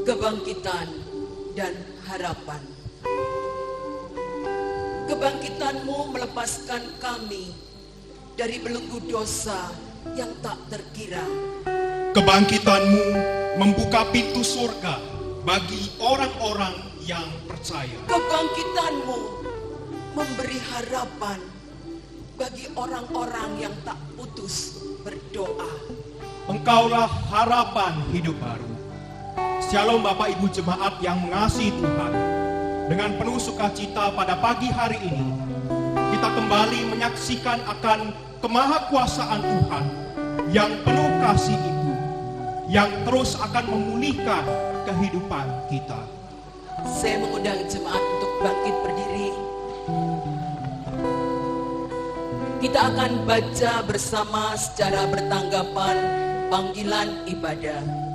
kebangkitan dan harapan. Kebangkitan-Mu melepaskan kami dari belenggu dosa yang tak terkira. Kebangkitan-Mu membuka pintu surga bagi orang-orang yang percaya. Kebangkitan-Mu memberi harapan bagi orang-orang yang tak putus berdoa. Engkaulah harapan hidup baru. Shalom Bapak Ibu Jemaat yang mengasihi Tuhan. Dengan penuh sukacita pada pagi hari ini, kita kembali menyaksikan akan kemahakuasaan Tuhan yang penuh kasih itu, yang terus akan memulihkan kehidupan kita. Saya mengundang jemaat untuk bangkit berdiri. Kita akan baca bersama secara bertanggapan panggilan ibadah.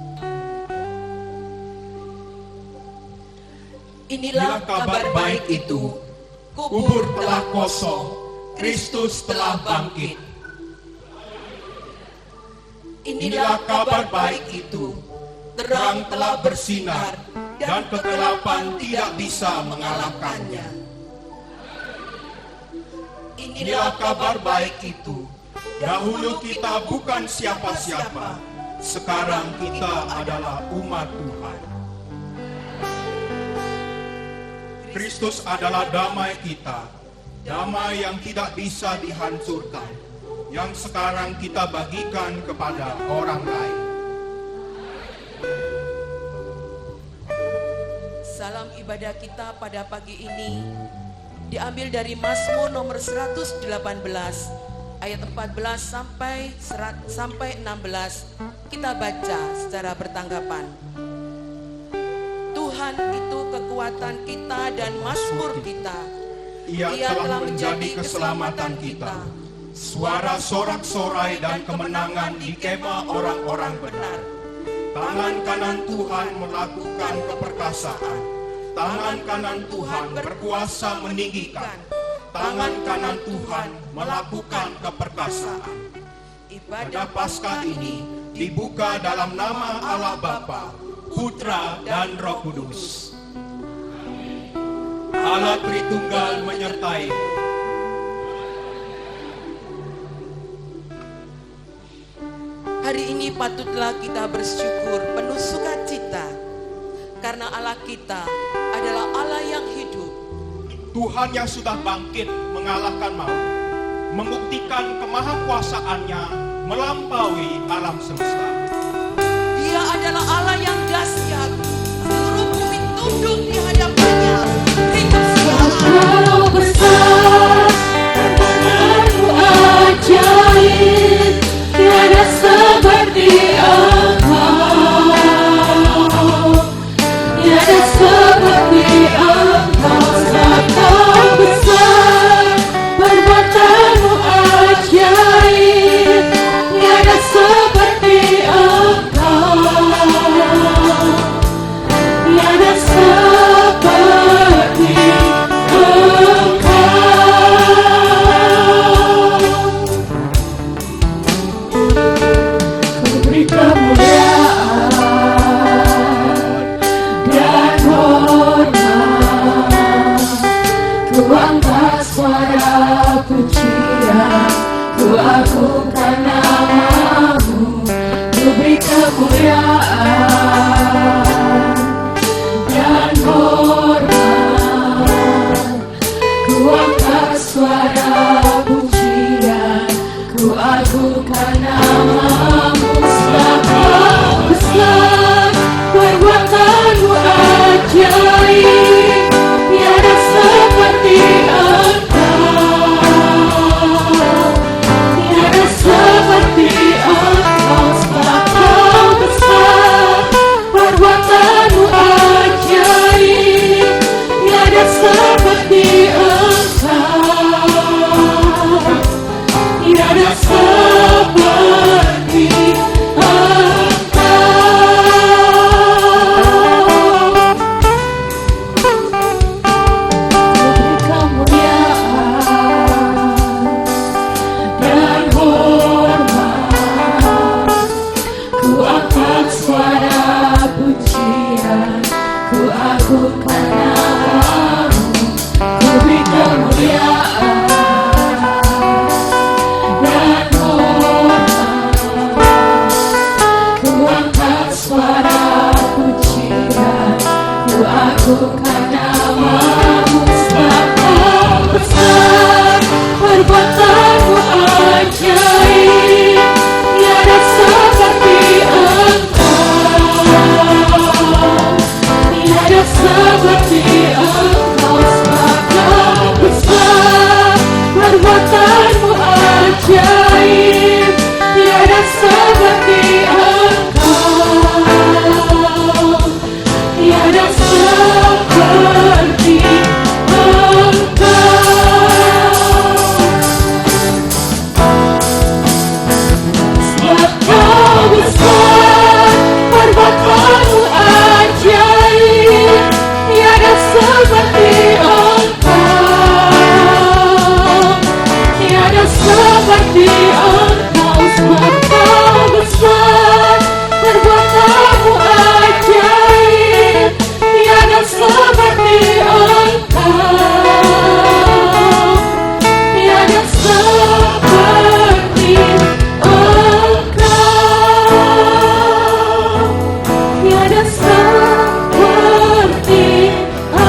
Inilah kabar baik itu, kubur telah kosong, Kristus telah bangkit. Inilah kabar baik itu, terang telah bersinar, dan kegelapan tidak bisa mengalahkannya. Inilah kabar baik itu, dahulu kita bukan siapa-siapa, sekarang kita adalah umat Tuhan. Kristus adalah damai kita, damai yang tidak bisa dihancurkan, yang sekarang kita bagikan kepada orang lain. Salam ibadah kita pada pagi ini diambil dari Mazmur nomor 118 ayat 14 sampai 16. Kita baca secara bertanggapan. Tuhan itu kekuatan kita dan mazmur kita. Ia telah menjadi keselamatan kita. Suara sorak-sorai dan kemenangan di kemah orang-orang benar. Tangan kanan Tuhan melakukan keperkasaan. Tangan kanan Tuhan berkuasa meninggikan. Tangan kanan Tuhan melakukan keperkasaan. Ibadah Paskah ini dibuka dalam nama Allah Bapa, Putra dan Roh Kudus. Allah Tritunggal menyertai. Hari ini patutlah kita bersyukur penuh sukacita, karena Allah kita adalah Allah yang hidup. Tuhan yang sudah bangkit mengalahkan maut, membuktikan kemahakuasaannya melampaui alam semesta. Dia adalah Allah yang dahsyat, seluruh bumi tunduk di hadapannya. Hidup Kau besar, perbuatanmu ajaib, tiada seperti Engkau, tiada seperti Engkau. Sebab Kau besar, perbuatanmu ajaib, tiada seperti Engkau, tiada seperti Kau beri kemuliaan dan hormat. Ku angkat suara pujian, ku agungkan namamu. Ku beri kemuliaan dan hormat. Ku angkat suara pujian, ku agungkan namamu. Sebab Kau besar, perbuatanmu ajaib, tiada seperti Engkau, tiada seperti Engkau. Sebab Kau besar, perbuatanmu ajaib, tiada seperti Engkau, tiada seperti suara pujian, agungkan namamu sebab kau besar, perbuatanmu ajaib, tiada seperti engkau, tiada seperti engkau sebab kau besar, perbuatanmu ajaib, tiada seperti engkau, tiada seperti sebab kau besar, perbuatanmu ajaib, tiada seperti engkau, tiada seperti engkau sebab kau besar, perbuatanmu ajaib, tiada seperti engkau, tiada seperti engkau, tiada seperti engkau.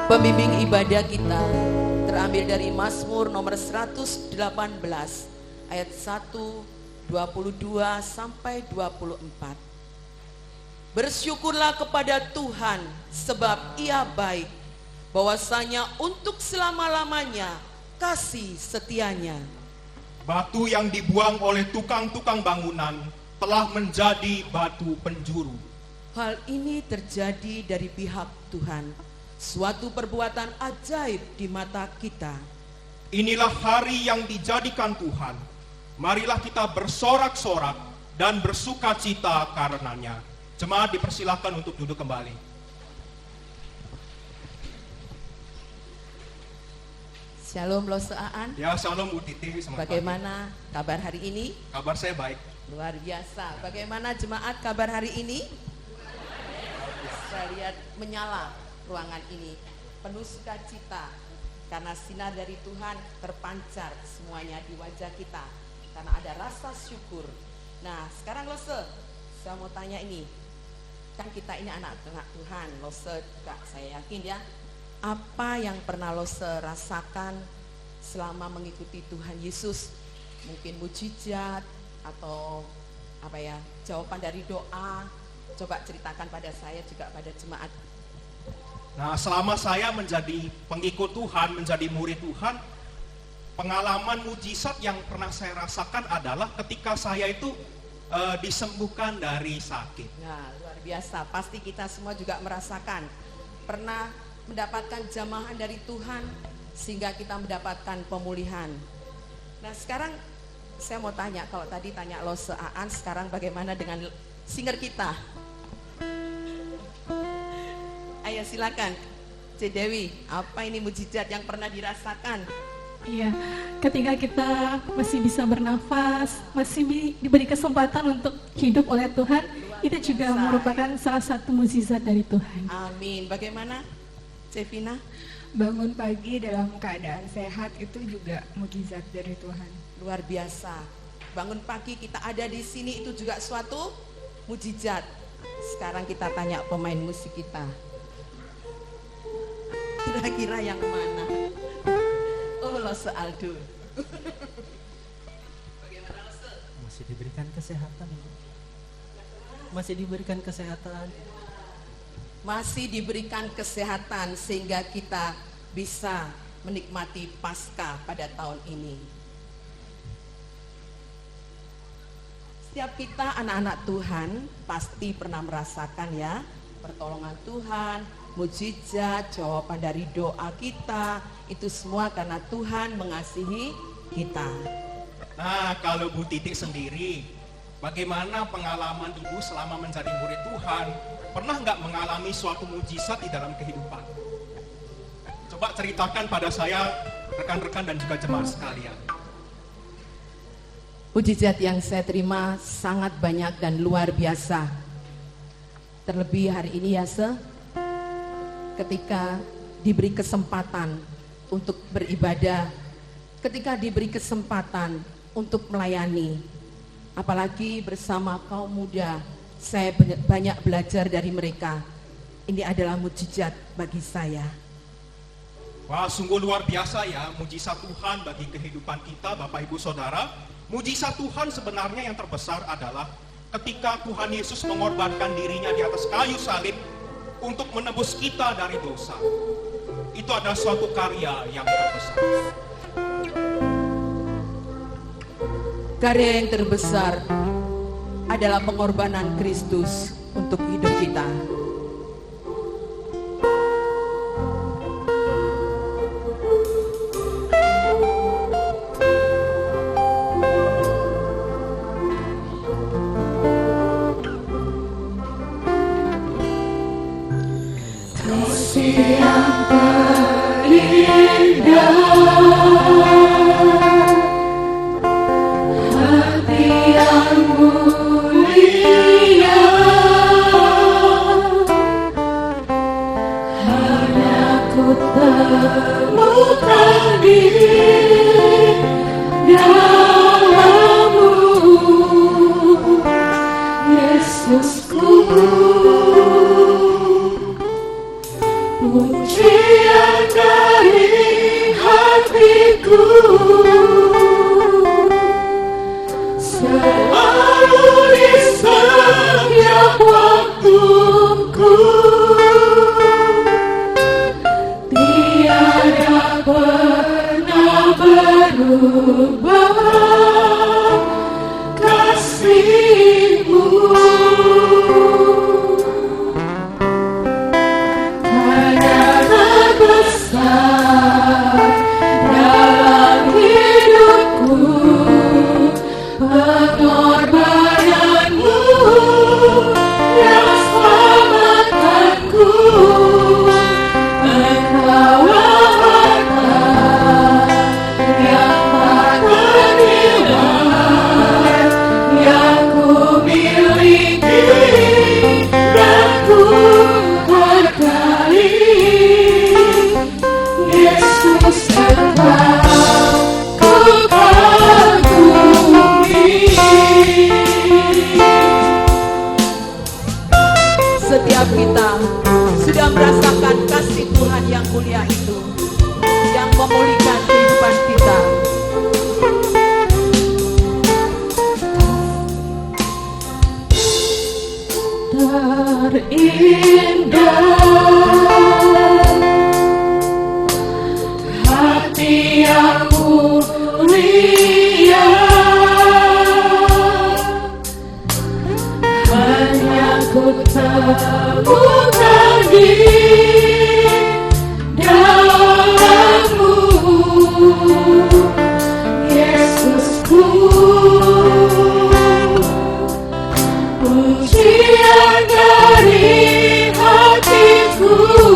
Pembimbing ibadah kita terambil dari Mazmur nomor 118 ayat 1, 22 sampai 24. Bersyukurlah kepada Tuhan sebab Ia baik, bahwasanya untuk selama-lamanya kasih setianya. Batu yang dibuang oleh tukang-tukang bangunan telah menjadi batu penjuru. Hal ini terjadi dari pihak Tuhan, suatu perbuatan ajaib di mata kita. Inilah hari yang dijadikan Tuhan. Marilah kita bersorak-sorak dan bersuka cita karenanya. Jemaat dipersilahkan untuk duduk kembali. Shalom Loseaan. Ya, shalom Bu Titi. Selamat Bagaimana kabar hari ini? pagi. Kabar saya baik. Luar biasa. Bagaimana jemaat kabar hari ini? Saya lihat menyala ruangan ini, penuh sukacita karena sinar dari Tuhan terpancar semuanya di wajah kita karena ada rasa syukur. Nah, sekarang Lose, saya mau tanya ini, kan kita ini anak-anak Tuhan, Lose juga saya yakin ya, apa yang pernah Lose rasakan selama mengikuti Tuhan Yesus? Mungkin mujizat atau apa ya, jawaban dari doa. Coba ceritakan pada saya juga pada jemaat. Nah, selama saya menjadi pengikut Tuhan, menjadi murid Tuhan, pengalaman mujizat yang pernah saya rasakan adalah ketika saya itu disembuhkan dari sakit. Nah, luar biasa. Pasti kita semua juga merasakan, pernah mendapatkan jamahan dari Tuhan sehingga kita mendapatkan pemulihan. Nah, sekarang saya mau tanya, kalau tadi tanya Loseaan, sekarang bagaimana dengan singer kita? Ayo silakan, C. Dewi, apa ini mujizat yang pernah dirasakan? Iya, ketika kita masih bisa bernafas, masih diberi kesempatan untuk hidup oleh Tuhan, itu juga merupakan salah satu mukjizat dari Tuhan. Amin. Bagaimana, Cevina? Bangun pagi dalam keadaan sehat itu juga mukjizat dari Tuhan. Luar biasa. Bangun pagi kita ada di sini itu juga suatu mukjizat. Sekarang kita tanya pemain musik kita. Kira-kira yang mana? Oh, Lose Aldo. Bagaimana Lose? Masih diberikan kesehatan, Ibu. Masih diberikan kesehatan. Masih diberikan kesehatan sehingga kita bisa menikmati Paskah pada tahun ini. Setiap kita anak-anak Tuhan pasti pernah merasakan ya pertolongan Tuhan, mujizat, jawaban dari doa kita, itu semua karena Tuhan mengasihi kita. Nah, kalau Bu Titi sendiri, bagaimana pengalaman Ibu selama menjadi murid Tuhan? Pernah nggak mengalami suatu mujizat di dalam kehidupan? Coba ceritakan pada saya, rekan-rekan dan juga jemaat sekalian. Mujizat yang saya terima sangat banyak dan luar biasa. Terlebih hari ini ya, ketika diberi kesempatan untuk beribadah, ketika diberi kesempatan untuk melayani, apalagi bersama kaum muda, saya banyak belajar dari mereka. Ini adalah mukjizat bagi saya. Wah, sungguh luar biasa ya mujizat Tuhan bagi kehidupan kita, Bapak Ibu Saudara. Mujizat Tuhan sebenarnya yang terbesar adalah ketika Tuhan Yesus mengorbankan dirinya di atas kayu salib untuk menebus kita dari dosa. Itu adalah suatu karya yang terbesar. Karya yang terbesar adalah pengorbanan Kristus untuk hidup kita. Setiap kita sudah merasakan kasih Tuhan yang mulia itu, yang memulihkan kehidupan kita. Terindah hati yang mulia, hanya ku temukan di dalam-Mu, Yesusku. Pujian dari hatiku.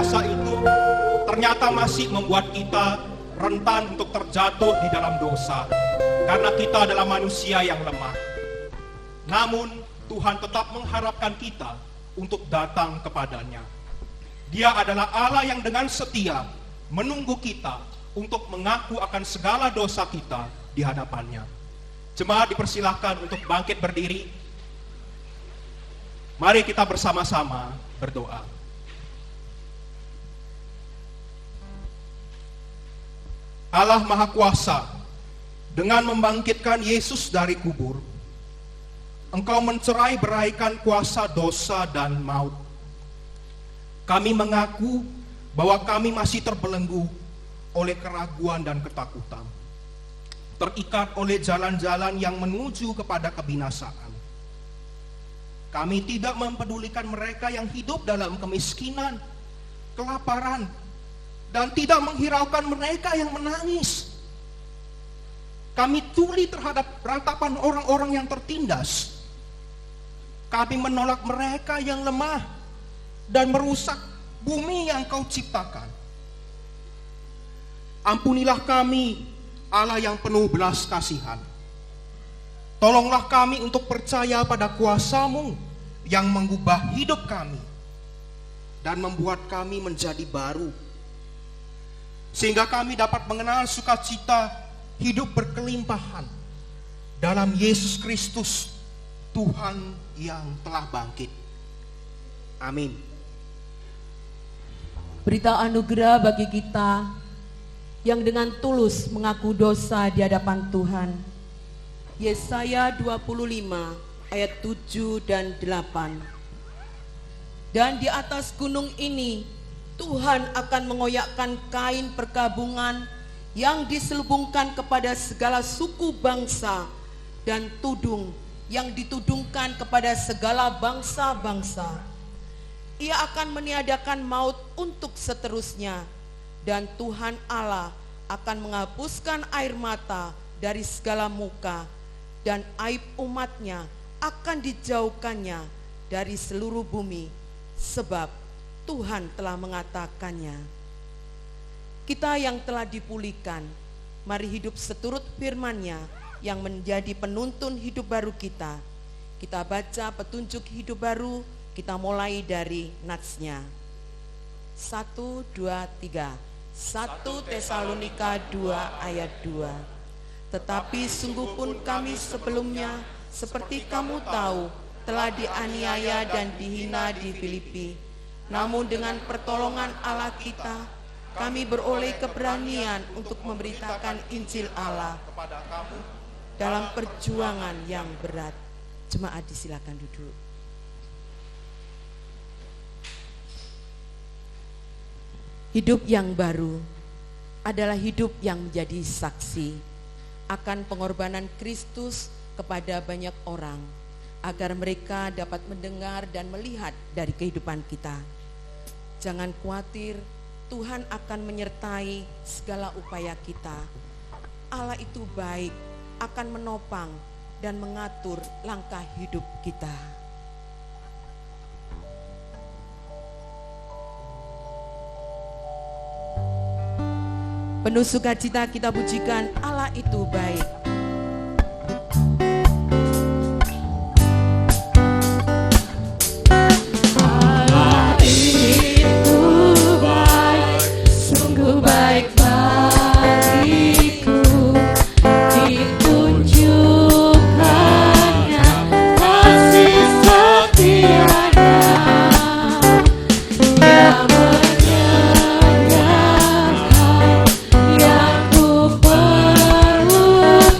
kuasa itu ternyata masih membuat kita rentan untuk terjatuh di dalam dosa, karena kita adalah manusia yang lemah. Namun Tuhan tetap mengharapkan kita untuk datang kepadanya. Dia adalah Allah yang dengan setia menunggu kita untuk mengaku akan segala dosa kita di hadapannya. Jemaat dipersilahkan untuk bangkit berdiri. Mari kita bersama-sama berdoa. Allah Maha Kuasa, dengan membangkitkan Yesus dari kubur, Engkau mencerai-beraikan kuasa dosa dan maut. Kami mengaku bahwa kami masih terbelenggu oleh keraguan dan ketakutan, terikat oleh jalan-jalan yang menuju kepada kebinasaan. Kami tidak mempedulikan mereka yang hidup dalam kemiskinan, kelaparan, dan tidak menghiraukan mereka yang menangis. Kami tuli terhadap ratapan orang-orang yang tertindas. Kami menolak mereka yang lemah dan merusak bumi yang Kau ciptakan. Ampunilah kami, Allah yang penuh belas kasihan. Tolonglah kami untuk percaya pada kuasa-Mu yang mengubah hidup kami dan membuat kami menjadi baru, sehingga kami dapat mengenal sukacita hidup berkelimpahan dalam Yesus Kristus, Tuhan yang telah bangkit. Amin. Berita anugerah bagi kita yang dengan tulus mengaku dosa di hadapan Tuhan. Yesaya 25 ayat 7 dan 8. Dan di atas gunung ini Tuhan akan mengoyakkan kain perkabungan yang diselubungkan kepada segala suku bangsa, dan tudung yang ditudungkan kepada segala bangsa-bangsa. Ia akan meniadakan maut untuk seterusnya, dan Tuhan Allah akan menghapuskan air mata dari segala muka, dan aib umatnya akan dijauhkannya dari seluruh bumi, sebab Tuhan telah mengatakannya. Kita yang telah dipulihkan, mari hidup seturut firman-Nya yang menjadi penuntun hidup baru kita. Kita baca petunjuk hidup baru, kita mulai dari natsnya. 1, 2, 3. 1 Tesalonika 2 ayat 2. Tetapi sungguh pun kami sebelumnya, seperti kamu tahu, telah dianiaya dan dihina di Filipi. Namun dengan pertolongan Allah kita, kami beroleh keberanian untuk memberitakan Injil Allah kepada kamu dalam perjuangan yang berat. Jemaat disilakan duduk. Hidup yang baru adalah hidup yang menjadi saksi akan pengorbanan Kristus kepada banyak orang, agar mereka dapat mendengar dan melihat dari kehidupan kita. Jangan khawatir, Tuhan akan menyertai segala upaya kita. Allah itu baik, akan menopang dan mengatur langkah hidup kita. Penuh sukacita kita pujikan, Allah itu baik. Allah itu baik, sungguh baik bagiku. Ditunjukkannya kasih setianya, Dia menyediakan yang ku perlukan.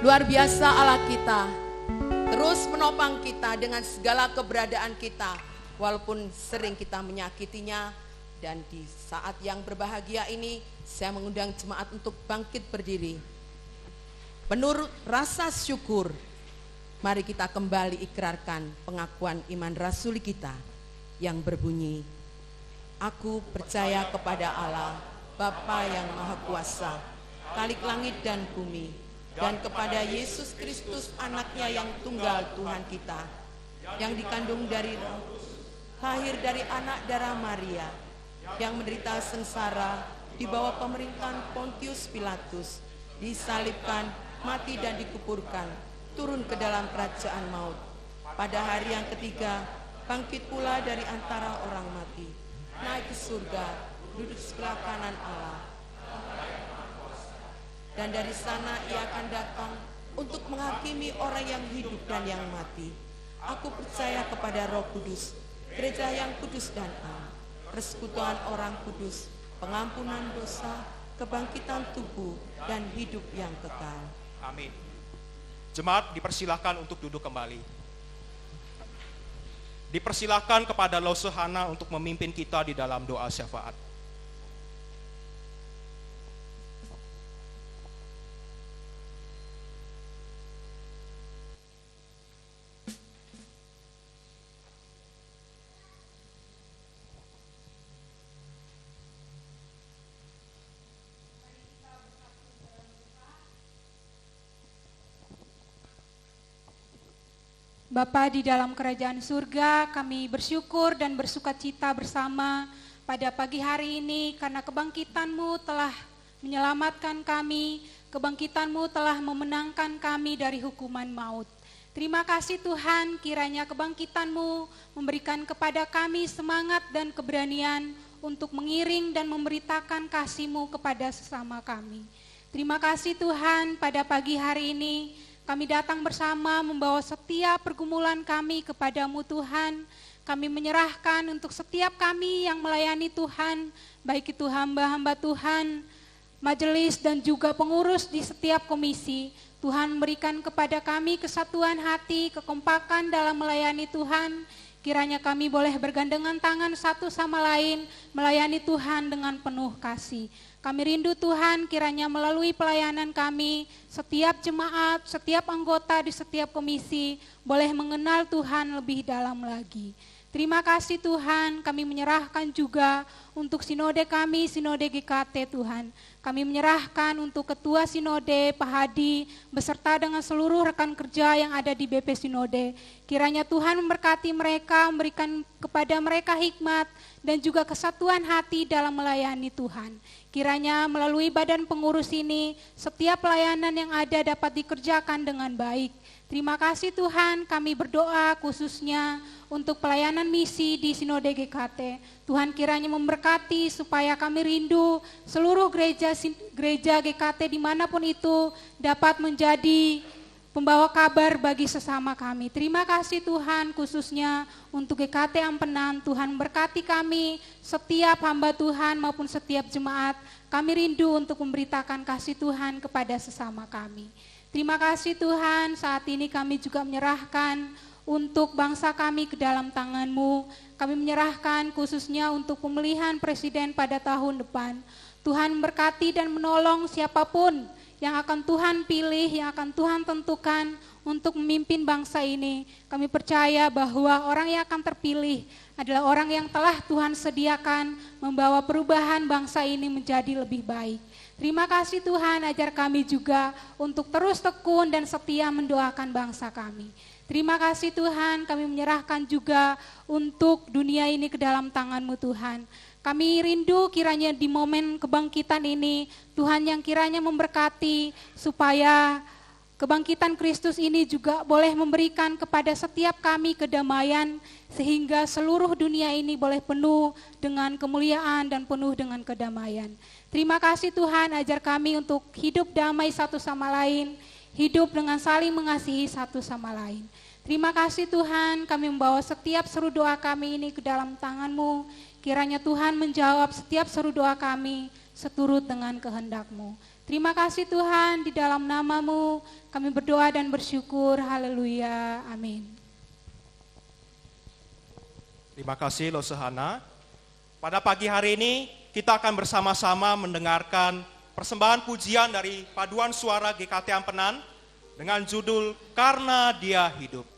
Luar biasa Allah kita, terus menopang kita dengan segala keberadaan kita, walaupun sering kita menyakitinya. Dan di saat yang berbahagia ini, saya mengundang jemaat untuk bangkit berdiri. Penuh rasa syukur, mari kita kembali ikrarkan pengakuan iman rasuli kita yang berbunyi, aku percaya kepada Allah, Bapa yang Maha Kuasa, Khalik langit dan bumi, dan kepada Yesus Kristus anaknya yang tunggal Tuhan kita, yang dikandung dari lahir dari anak darah Maria, yang menderita sengsara di bawah pemerintahan Pontius Pilatus, disalibkan, mati dan dikuburkan, turun ke dalam kerajaan maut. Pada hari yang ketiga, bangkit pula dari antara orang mati, naik ke surga, duduk sebelah kanan Allah. Dan dari sana ia akan datang untuk menghakimi orang yang hidup dan yang mati. Aku percaya kepada Roh Kudus, gereja yang kudus dan am, persekutuan orang kudus, pengampunan dosa, kebangkitan tubuh, dan hidup yang kekal. Amin. Jemaat dipersilahkan untuk duduk kembali. Dipersilahkan kepada Lausehana untuk memimpin kita di dalam doa syafaat. Bapa di dalam kerajaan surga, kami bersyukur dan bersukacita bersama pada pagi hari ini karena kebangkitan-Mu telah menyelamatkan kami, kebangkitan-Mu telah memenangkan kami dari hukuman maut. Terima kasih Tuhan, kiranya kebangkitan-Mu memberikan kepada kami semangat dan keberanian untuk mengiring dan memberitakan kasih-Mu kepada sesama kami. Terima kasih Tuhan, pada pagi hari ini kami datang bersama membawa setiap pergumulan kami kepadamu Tuhan. Kami menyerahkan untuk setiap kami yang melayani Tuhan, baik itu hamba-hamba Tuhan, majelis dan juga pengurus di setiap komisi. Tuhan berikan kepada kami kesatuan hati, kekompakan dalam melayani Tuhan. Kiranya kami boleh bergandengan tangan satu sama lain, melayani Tuhan dengan penuh kasih. Kami rindu Tuhan, kiranya melalui pelayanan kami, setiap jemaat, setiap anggota di setiap komisi boleh mengenal Tuhan lebih dalam lagi. Terima kasih Tuhan, kami menyerahkan juga untuk sinode kami, sinode GKT Tuhan. Kami menyerahkan untuk ketua sinode, Pak Hadi, beserta dengan seluruh rekan kerja yang ada di BP Sinode. Kiranya Tuhan memberkati mereka, memberikan kepada mereka hikmat dan juga kesatuan hati dalam melayani Tuhan. Kiranya melalui badan pengurus ini, setiap pelayanan yang ada dapat dikerjakan dengan baik. Terima kasih Tuhan, kami berdoa khususnya untuk pelayanan misi di Sinode GKT. Tuhan kiranya memberkati supaya kami rindu seluruh gereja GKT dimanapun itu dapat menjadi pembawa kabar bagi sesama kami. Terima kasih Tuhan, khususnya untuk GKT Ampenan. Tuhan berkati kami, setiap hamba Tuhan maupun setiap jemaat. Kami rindu untuk memberitakan kasih Tuhan kepada sesama kami. Terima kasih Tuhan, saat ini kami juga menyerahkan untuk bangsa kami ke dalam tangan-Mu. Kami menyerahkan khususnya untuk pemilihan presiden pada tahun depan. Tuhan berkati dan menolong siapapun yang akan Tuhan pilih, yang akan Tuhan tentukan untuk memimpin bangsa ini. Kami percaya bahwa orang yang akan terpilih adalah orang yang telah Tuhan sediakan membawa perubahan bangsa ini menjadi lebih baik. Terima kasih Tuhan, ajar kami juga untuk terus tekun dan setia mendoakan bangsa kami. Terima kasih Tuhan, kami menyerahkan juga untuk dunia ini ke dalam tangan-Mu Tuhan. Kami rindu kiranya di momen kebangkitan ini, Tuhan yang kiranya memberkati supaya kebangkitan Kristus ini juga boleh memberikan kepada setiap kami kedamaian, sehingga seluruh dunia ini boleh penuh dengan kemuliaan dan penuh dengan kedamaian. Terima kasih Tuhan, ajar kami untuk hidup damai satu sama lain, hidup dengan saling mengasihi satu sama lain. Terima kasih Tuhan, kami membawa setiap seru doa kami ini ke dalam tangan-Mu. Kiranya Tuhan menjawab setiap seru doa kami seturut dengan kehendak-Mu. Terima kasih Tuhan, di dalam nama-Mu kami berdoa dan bersyukur. Haleluya. Amin. Terima kasih Losehana. Pada pagi hari ini kita akan bersama-sama mendengarkan persembahan pujian dari paduan suara GKT Ampenan dengan judul Karena Dia Hidup.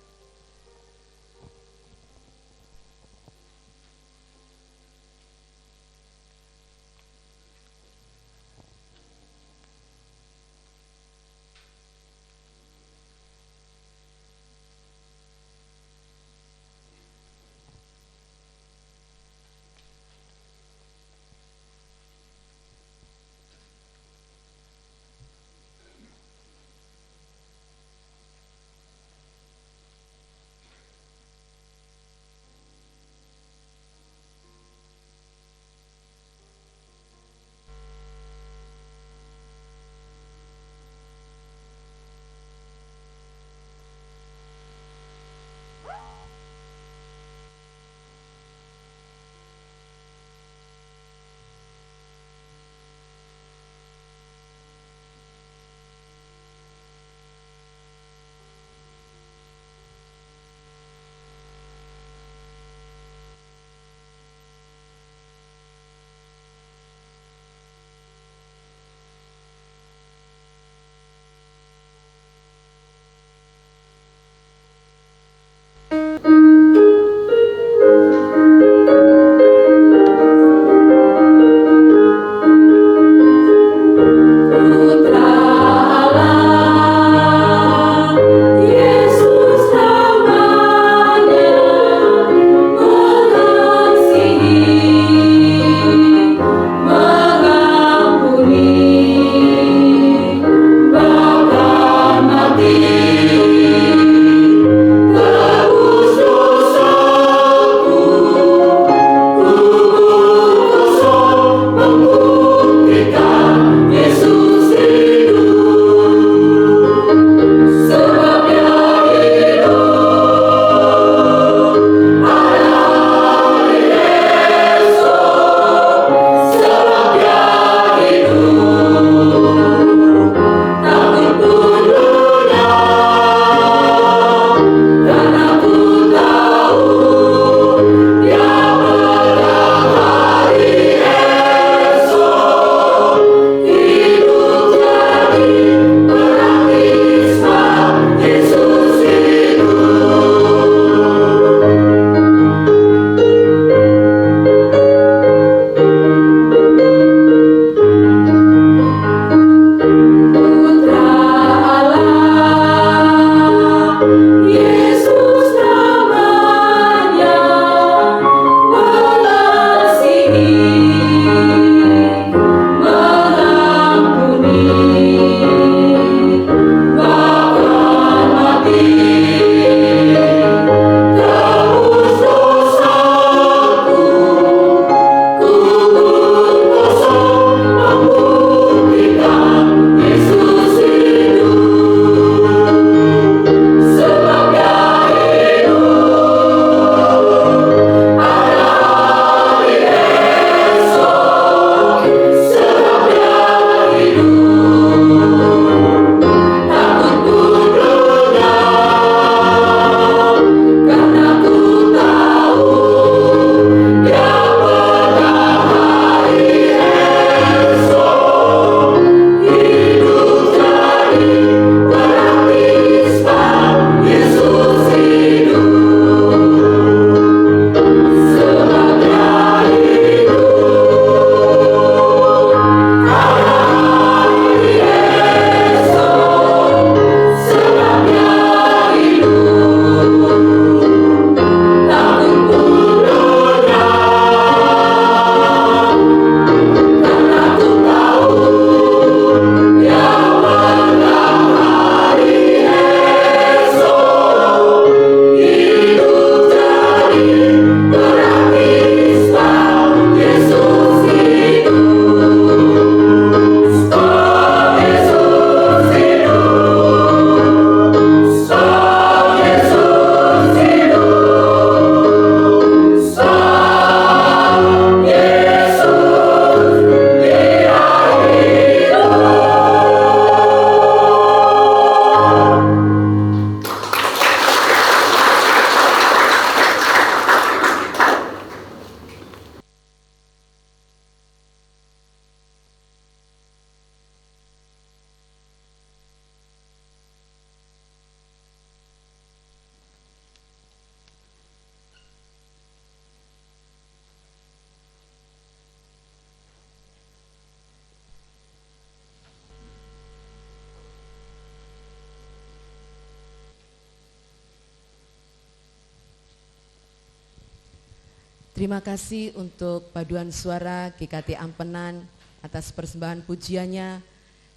Terima kasih untuk paduan suara GKT Ampenan atas persembahan pujiannya,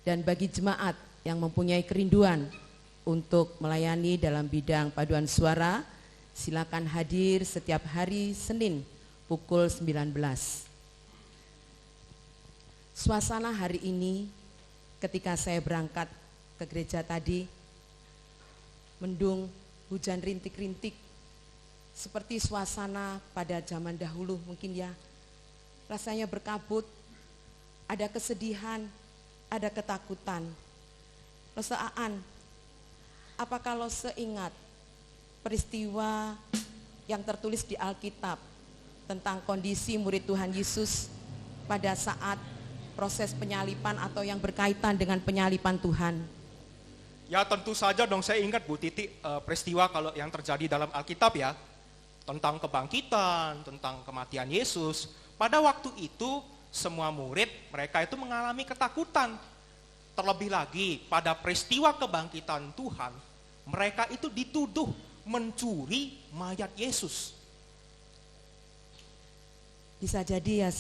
dan bagi jemaat yang mempunyai kerinduan untuk melayani dalam bidang paduan suara, silakan hadir setiap hari Senin pukul 19. Suasana hari ini ketika saya berangkat ke gereja tadi, mendung, hujan rintik-rintik, seperti suasana pada zaman dahulu mungkin ya. Rasanya berkabut, ada kesedihan, ada ketakutan. Loseaan, apa kalau seingat peristiwa yang tertulis di Alkitab tentang kondisi murid Tuhan Yesus pada saat proses penyalipan atau yang berkaitan dengan penyalipan Tuhan? Ya tentu saja dong, saya ingat Bu Titi peristiwa kalau yang terjadi dalam Alkitab ya, tentang kebangkitan, tentang kematian Yesus. Pada waktu itu semua murid mereka itu mengalami ketakutan. Terlebih lagi pada peristiwa kebangkitan Tuhan, mereka itu dituduh mencuri mayat Yesus. Bisa jadi ya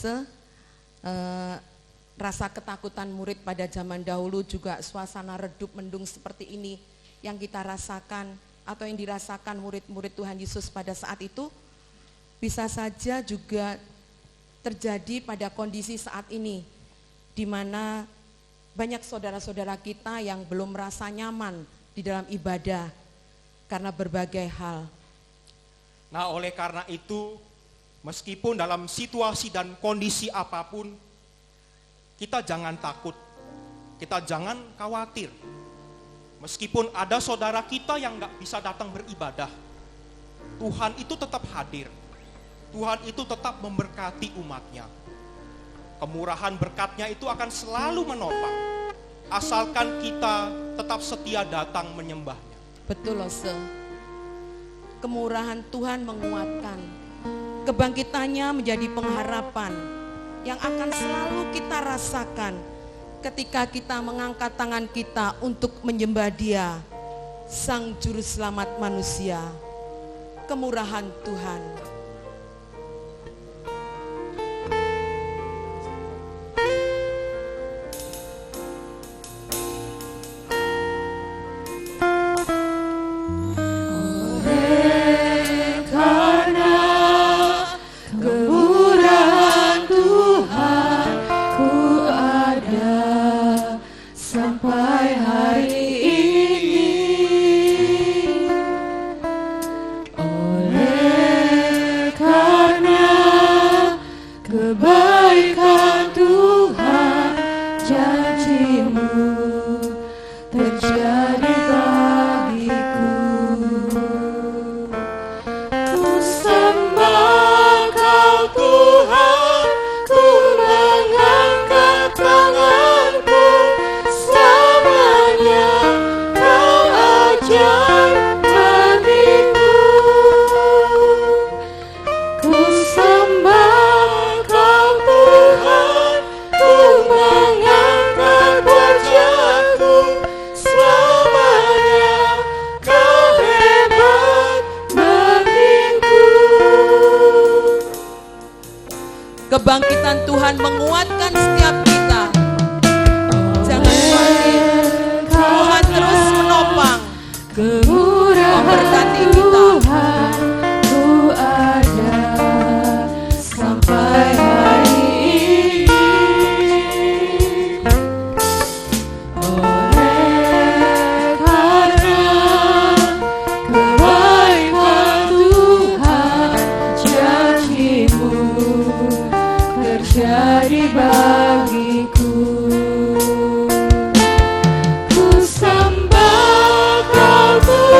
rasa ketakutan murid pada zaman dahulu juga suasana redup mendung seperti ini yang kita rasakan atau yang dirasakan murid-murid Tuhan Yesus pada saat itu bisa saja juga terjadi pada kondisi saat ini, di mana banyak saudara-saudara kita yang belum merasa nyaman di dalam ibadah karena berbagai hal. Nah, oleh karena itu, meskipun dalam situasi dan kondisi apapun, kita jangan takut, kita jangan khawatir. Meskipun ada saudara kita yang gak bisa datang beribadah, Tuhan itu tetap hadir. Tuhan itu tetap memberkati umatnya. Kemurahan berkatnya itu akan selalu menopang, asalkan kita tetap setia datang menyembahnya. Betul loh, kemurahan Tuhan menguatkan, kebangkitannya menjadi pengharapan yang akan selalu kita rasakan ketika kita mengangkat tangan kita untuk menyembah Dia, Sang Juru Selamat manusia. Kemurahan Tuhan. Kebangkitan Tuhan menguatkan setiap kita. Jangan khawatir, Tuhan terus menopang, memberkati kita. Ku ada sampai hari ini. Oleh karena kebaikan Tuhan, janji-Mu terjadi bagiku. Ku sembah Kau Tuhan.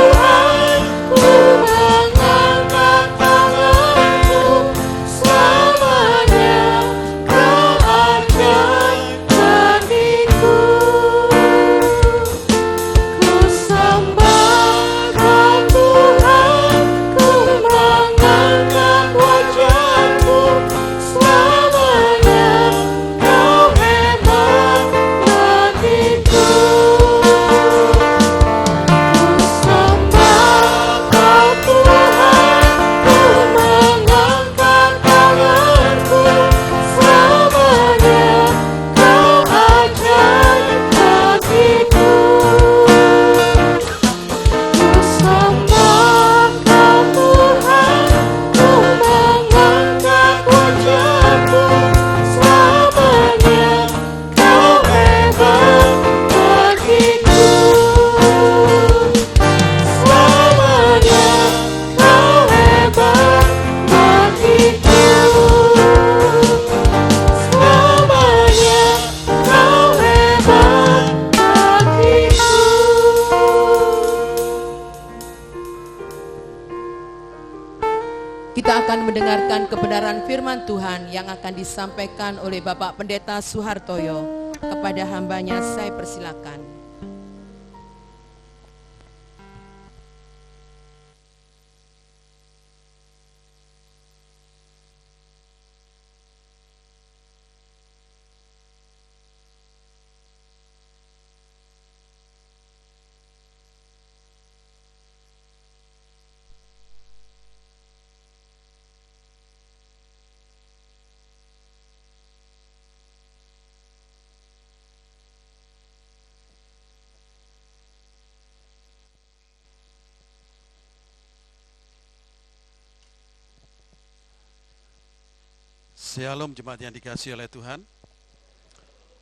mendengarkan kebenaran firman Tuhan yang akan disampaikan oleh Bapak Pendeta Suhartoyo. Kepada hambanya saya persilakan. Shalom jemaat yang dikasihi oleh Tuhan.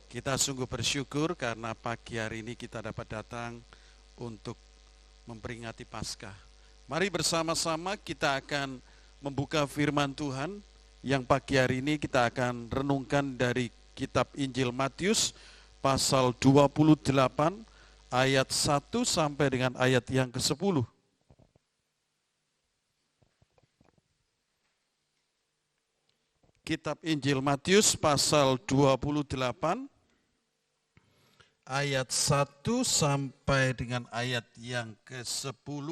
Kita sungguh bersyukur karena pagi hari ini kita dapat datang untuk memperingati Paskah. Mari bersama-sama kita akan membuka firman Tuhan yang pagi hari ini kita akan renungkan dari kitab Injil Matius pasal 28 ayat 1 sampai dengan ayat yang ke-10. Kitab Injil Matius pasal 28 ayat 1 sampai dengan ayat yang ke-10.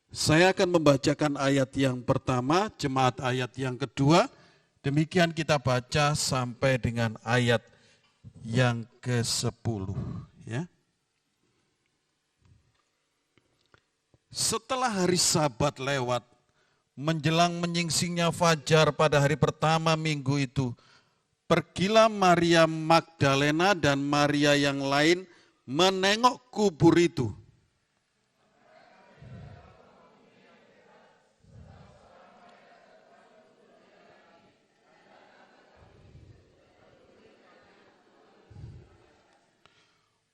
Saya akan membacakan ayat yang pertama, jemaat ayat yang kedua. Demikian kita baca sampai dengan ayat yang ke-10. Ya. Setelah hari Sabat lewat, menjelang menyingsingnya fajar pada hari pertama minggu itu, pergilah Maria Magdalena dan Maria yang lain menengok kubur itu.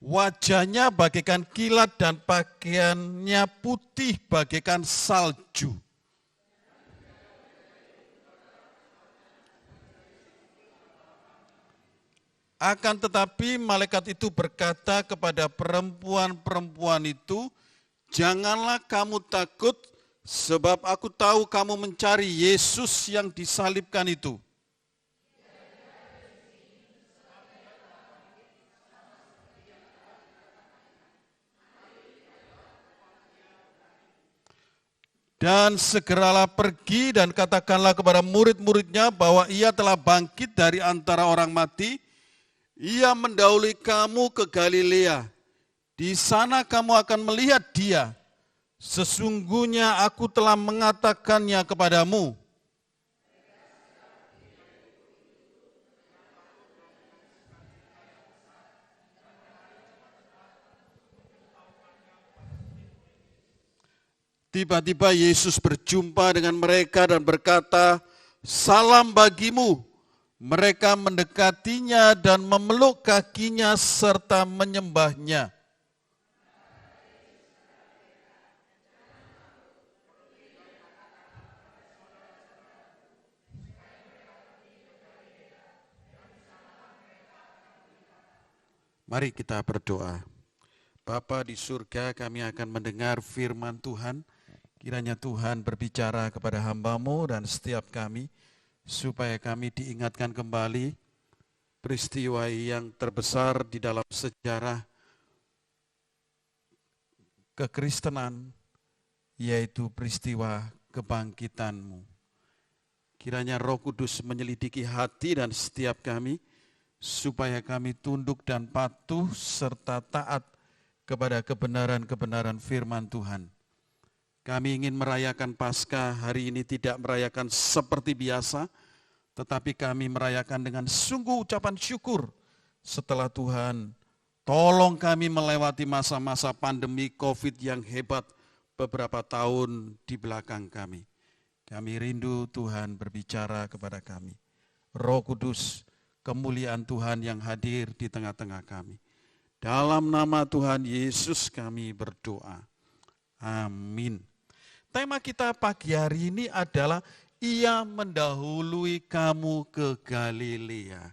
Wajahnya bagaikan kilat dan pakaiannya putih bagaikan salju. Akan tetapi malaikat itu berkata kepada perempuan-perempuan itu, "Janganlah kamu takut, sebab aku tahu kamu mencari Yesus yang disalibkan itu. Dan segeralah pergi dan katakanlah kepada murid-muridnya bahwa ia telah bangkit dari antara orang mati. Ia mendahului kamu ke Galilea. Di sana kamu akan melihat dia. Sesungguhnya aku telah mengatakannya kepadamu." Tiba-tiba Yesus berjumpa dengan mereka dan berkata, "Salam bagimu." Mereka mendekatinya dan memeluk kakinya serta menyembahnya. Mari kita berdoa. Bapa di surga, kami akan mendengar firman Tuhan. Kiranya Tuhan berbicara kepada hamba-Mu dan setiap kami, supaya kami diingatkan kembali peristiwa yang terbesar di dalam sejarah kekristenan, yaitu peristiwa kebangkitan-Mu. Kiranya Roh Kudus menyelidiki hati dan setiap kami, supaya kami tunduk dan patuh serta taat kepada kebenaran-kebenaran firman Tuhan. Kami ingin merayakan Paskah hari ini tidak merayakan seperti biasa, tetapi kami merayakan dengan sungguh ucapan syukur setelah Tuhan tolong kami melewati masa-masa pandemi COVID yang hebat beberapa tahun di belakang kami. Kami rindu Tuhan berbicara kepada kami. Roh Kudus, kemuliaan Tuhan yang hadir di tengah-tengah kami. Dalam nama Tuhan Yesus kami berdoa. Amin. Tema kita pagi hari ini adalah Ia mendahului kamu ke Galilea.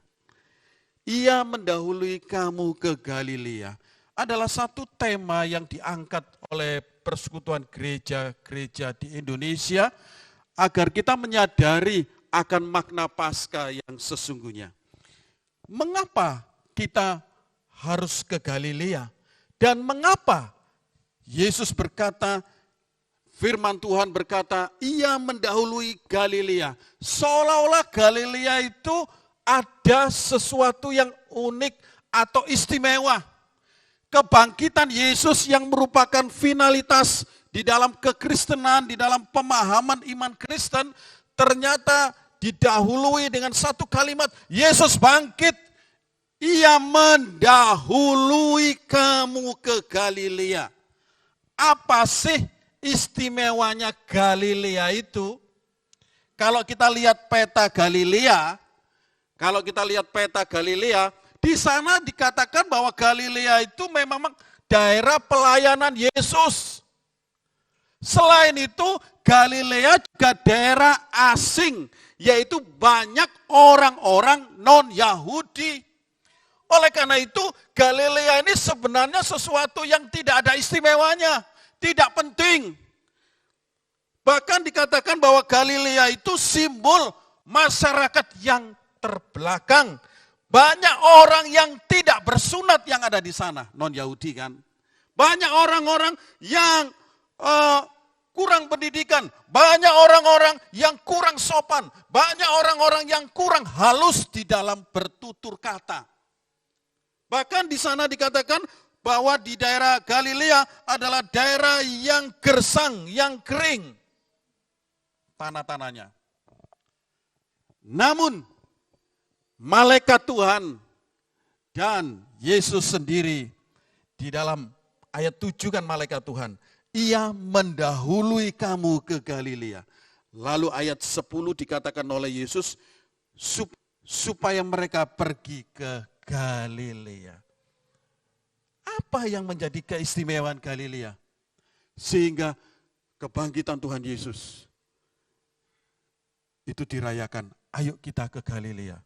Ia mendahului kamu ke Galilea adalah satu tema yang diangkat oleh persekutuan gereja-gereja di Indonesia agar kita menyadari akan makna Paskah yang sesungguhnya. Mengapa kita harus ke Galilea? Dan mengapa Yesus berkata, firman Tuhan berkata, ia mendahului Galilea. Seolah-olah Galilea itu ada sesuatu yang unik atau istimewa. Kebangkitan Yesus yang merupakan finalitas di dalam kekristenan, di dalam pemahaman iman Kristen, ternyata didahului dengan satu kalimat, Yesus bangkit, ia mendahului kamu ke Galilea. Apa sih istimewanya Galilea itu? Kalau kita lihat peta Galilea, di sana dikatakan bahwa Galilea itu memang daerah pelayanan Yesus. Selain itu, Galilea juga daerah asing, yaitu banyak orang-orang non-Yahudi. Oleh karena itu, Galilea ini sebenarnya sesuatu yang tidak ada istimewanya, tidak penting. Bahkan dikatakan bahwa Galilea itu simbol masyarakat yang terbelakang. Banyak orang yang tidak bersunat yang ada di sana, non-Yahudi kan. Banyak orang-orang yang kurang pendidikan, banyak orang-orang yang kurang sopan, banyak orang-orang yang kurang halus di dalam bertutur kata. Bahkan di sana dikatakan bahwa di daerah Galilea adalah daerah yang gersang, yang kering tanah-tanahnya. Namun malaikat Tuhan dan Yesus sendiri di dalam ayat 7 kan malaikat Tuhan, ia mendahului kamu ke Galilea. Lalu ayat 10 dikatakan oleh Yesus, supaya mereka pergi ke Galilea. Apa yang menjadi keistimewaan Galilea? Sehingga kebangkitan Tuhan Yesus itu dirayakan, ayo kita ke Galilea.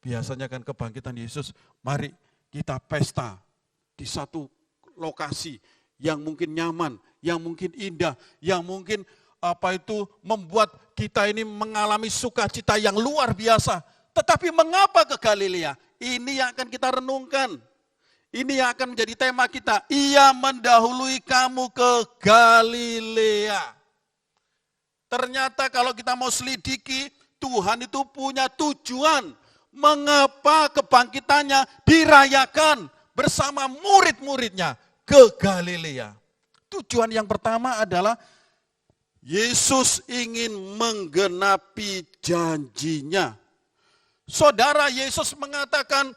Biasanya kan kebangkitan Yesus, mari kita pesta di satu lokasi yang mungkin nyaman, yang mungkin indah, yang mungkin membuat kita ini mengalami sukacita yang luar biasa. Tetapi mengapa ke Galilea? Ini yang akan kita renungkan. Ini yang akan menjadi tema kita. Ia mendahului kamu ke Galilea. Ternyata kalau kita mau selidiki, Tuhan itu punya tujuan. Mengapa kebangkitannya dirayakan bersama murid-muridnya ke Galilea. Tujuan yang pertama adalah Yesus ingin menggenapi janjinya. Saudara, Yesus mengatakan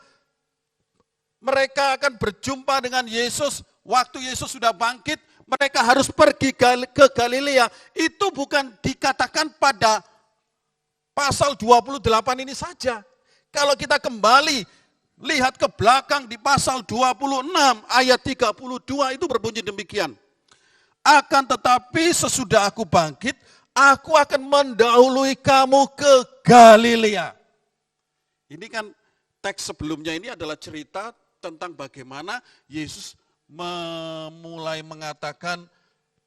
mereka akan berjumpa dengan Yesus waktu Yesus sudah bangkit, mereka harus pergi ke Galilea. Itu bukan dikatakan pada pasal 28 ini saja. Kalau kita kembali lihat ke belakang di pasal 26 ayat 32 itu berbunyi demikian. Akan tetapi sesudah aku bangkit, aku akan mendahului kamu ke Galilea. Ini kan teks sebelumnya ini adalah cerita tentang bagaimana Yesus memulai mengatakan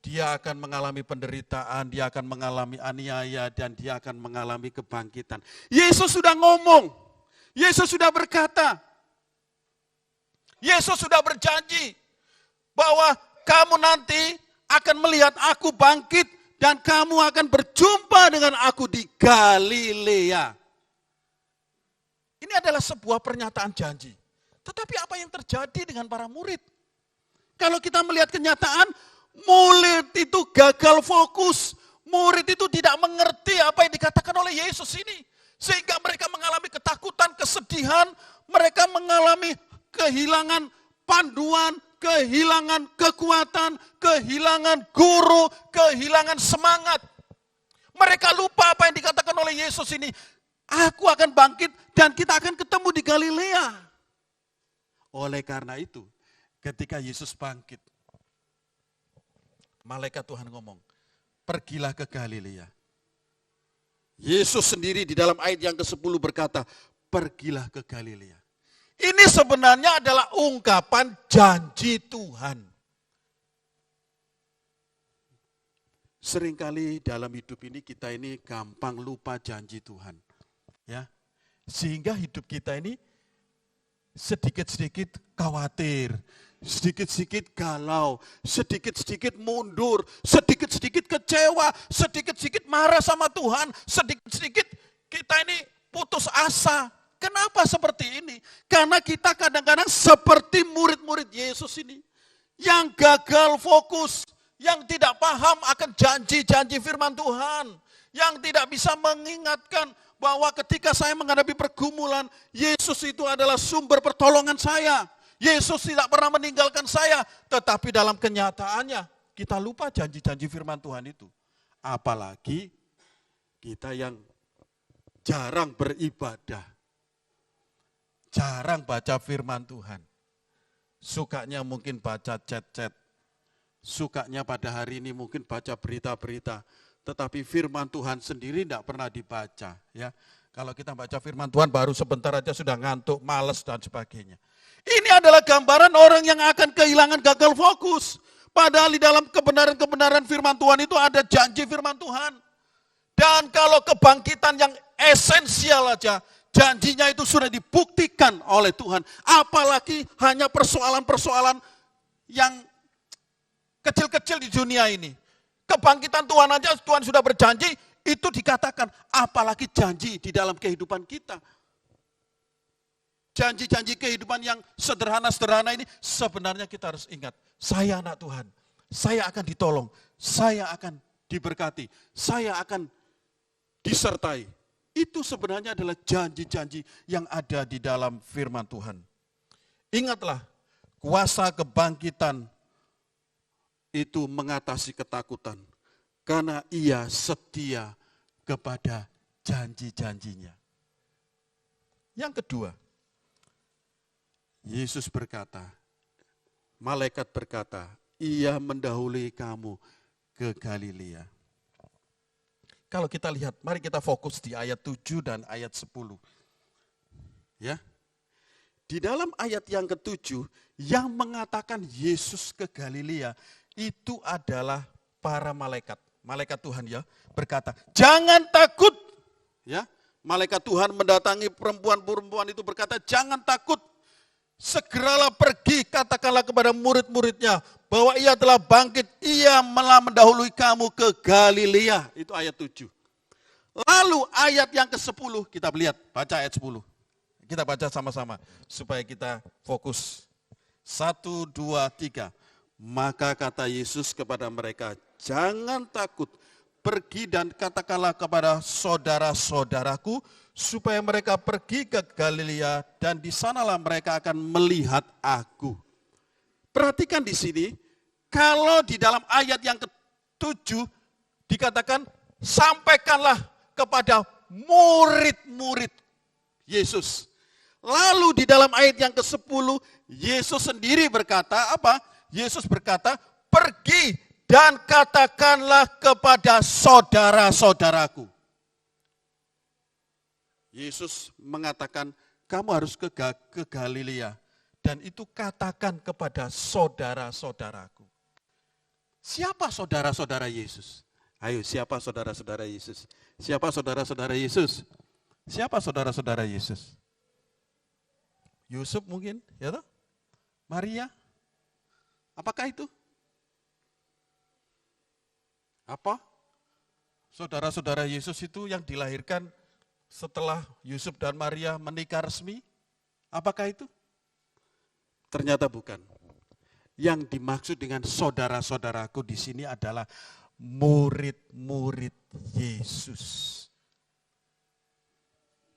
dia akan mengalami penderitaan, dia akan mengalami aniaya, dan dia akan mengalami kebangkitan. Yesus sudah ngomong, Yesus sudah berkata, Yesus sudah berjanji bahwa kamu nanti akan melihat aku bangkit dan kamu akan berjumpa dengan aku di Galilea. Ini adalah sebuah pernyataan janji. Tetapi apa yang terjadi dengan para murid? Kalau kita melihat kenyataan, murid itu gagal fokus. Murid itu tidak mengerti apa yang dikatakan oleh Yesus ini. Sehingga mereka mengalami ketakutan, kesedihan, mereka mengalami kehilangan panduan, kehilangan kekuatan, kehilangan guru, kehilangan semangat. Mereka lupa apa yang dikatakan oleh Yesus ini. Aku akan bangkit dan kita akan ketemu di Galilea. Oleh karena itu, ketika Yesus bangkit, malaikat Tuhan ngomong, pergilah ke Galilea. Yesus sendiri di dalam ayat yang ke-10 berkata, pergilah ke Galilea. Ini sebenarnya adalah ungkapan janji Tuhan. Seringkali dalam hidup ini kita ini gampang lupa janji Tuhan. Ya. Sehingga hidup kita ini sedikit-sedikit khawatir, sedikit-sedikit galau, sedikit-sedikit mundur, sedikit-sedikit kecewa, sedikit-sedikit marah sama Tuhan, sedikit-sedikit kita ini putus asa. Kenapa seperti ini? Karena kita kadang-kadang seperti murid-murid Yesus ini, yang gagal fokus, yang tidak paham akan janji-janji firman Tuhan, yang tidak bisa mengingatkan bahwa ketika saya menghadapi pergumulan, Yesus itu adalah sumber pertolongan saya. Yesus tidak pernah meninggalkan saya, tetapi dalam kenyataannya kita lupa janji-janji firman Tuhan itu. Apalagi kita yang jarang beribadah, jarang baca firman Tuhan. Sukanya mungkin baca chat-chat, sukanya pada hari ini mungkin baca berita-berita, tetapi firman Tuhan sendiri tidak pernah dibaca. Ya, kalau kita baca firman Tuhan baru sebentar aja sudah ngantuk, malas dan sebagainya. Ini adalah gambaran orang yang akan kehilangan gagal fokus. Padahal di dalam kebenaran-kebenaran firman Tuhan itu ada janji firman Tuhan. Dan kalau kebangkitan yang esensial aja, janjinya itu sudah dibuktikan oleh Tuhan. Apalagi hanya persoalan-persoalan yang kecil-kecil di dunia ini. Kebangkitan Tuhan aja Tuhan sudah berjanji, itu dikatakan. Apalagi janji di dalam kehidupan kita. Janji-janji kehidupan yang sederhana-sederhana ini sebenarnya kita harus ingat. Saya anak Tuhan, saya akan ditolong, saya akan diberkati, saya akan disertai. Itu sebenarnya adalah janji-janji yang ada di dalam firman Tuhan. Ingatlah, kuasa kebangkitan itu mengatasi ketakutan. Karena ia setia kepada janji-janjinya. Yang kedua, Yesus berkata, malaikat berkata, ia mendahului kamu ke Galilea. Kalau kita lihat, mari kita fokus di ayat 7 dan ayat 10. Ya. Di dalam ayat yang ke-7, yang mengatakan Yesus ke Galilea, itu adalah para malaikat. Malaikat Tuhan ya, berkata, jangan takut. Ya, malaikat Tuhan mendatangi perempuan-perempuan itu berkata, jangan takut. Segeralah pergi, katakanlah kepada murid-muridnya bahwa ia telah bangkit, ia malah mendahului kamu ke Galilea. Itu ayat 7. Lalu ayat yang ke-10, kita lihat, baca ayat 10. Kita baca sama-sama supaya kita fokus. 1, 2, 3. Maka kata Yesus kepada mereka, jangan takut, pergi dan katakanlah kepada saudara-saudaraku, supaya mereka pergi ke Galilea dan di sanalah mereka akan melihat aku. Perhatikan di sini, kalau di dalam ayat yang ke-7 dikatakan, sampaikanlah kepada murid-murid Yesus. Lalu di dalam ayat yang ke-10, Yesus sendiri berkata, apa? Yesus berkata, pergi dan katakanlah kepada saudara-saudaraku. Yesus mengatakan, kamu harus ke Galilea. Dan itu katakan kepada saudara-saudaraku. Siapa saudara-saudara Yesus? Ayo, siapa saudara-saudara Yesus? Siapa saudara-saudara Yesus? Siapa saudara-saudara Yesus? Yusuf mungkin, ya toh? Maria? Apakah itu? Apa? Saudara-saudara Yesus itu yang dilahirkan setelah Yusuf dan Maria menikah resmi? Apakah itu? Ternyata bukan. Yang dimaksud dengan saudara-saudaraku di sini adalah murid-murid Yesus.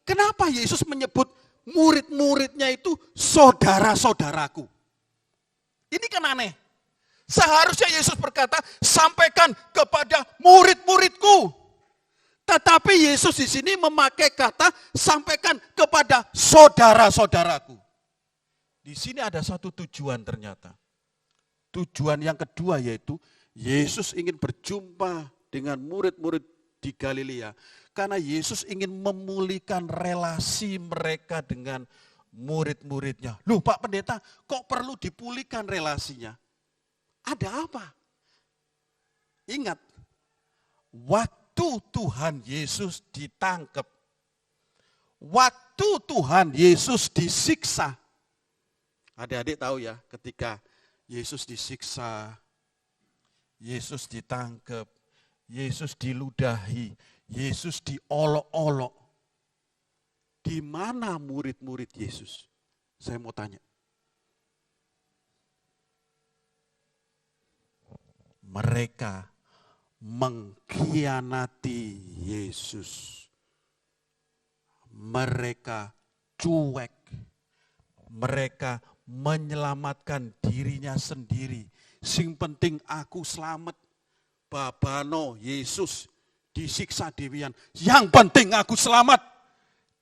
Kenapa Yesus menyebut murid-muridnya itu saudara-saudaraku? Ini kan aneh. Seharusnya Yesus berkata, sampaikan kepada murid-muridku. Tetapi Yesus di sini memakai kata, sampaikan kepada saudara-saudaraku. Di sini ada satu tujuan ternyata. Tujuan yang kedua yaitu, Yesus ingin berjumpa dengan murid-murid di Galilea. Karena Yesus ingin memulihkan relasi mereka dengan murid-muridnya. Loh Pak Pendeta, kok perlu dipulihkan relasinya? Ada apa? Ingat, waktu Tuhan Yesus ditangkap, waktu Tuhan Yesus disiksa. Adik-adik tahu ya, ketika Yesus disiksa, Yesus ditangkap, Yesus diludahi, Yesus diolok-olok. Di mana murid-murid Yesus? Saya mau tanya. Mereka mengkhianati Yesus. Mereka cuek. Mereka menyelamatkan dirinya sendiri. Sing penting aku selamat. Babano Yesus disiksa dewian. Yang penting aku selamat.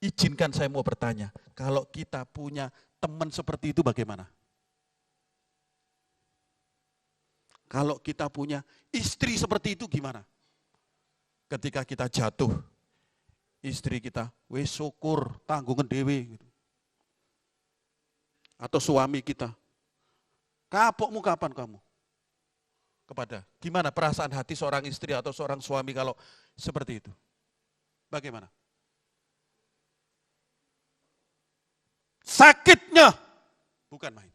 Izinkan saya mau bertanya, kalau kita punya teman seperti itu bagaimana? Kalau kita punya istri seperti itu gimana? Ketika kita jatuh, istri kita, wes syukur, tanggungan dewe. Atau suami kita, kapokmu kapan kamu? Gimana perasaan hati seorang istri atau seorang suami kalau seperti itu? Bagaimana? Sakitnya bukan main.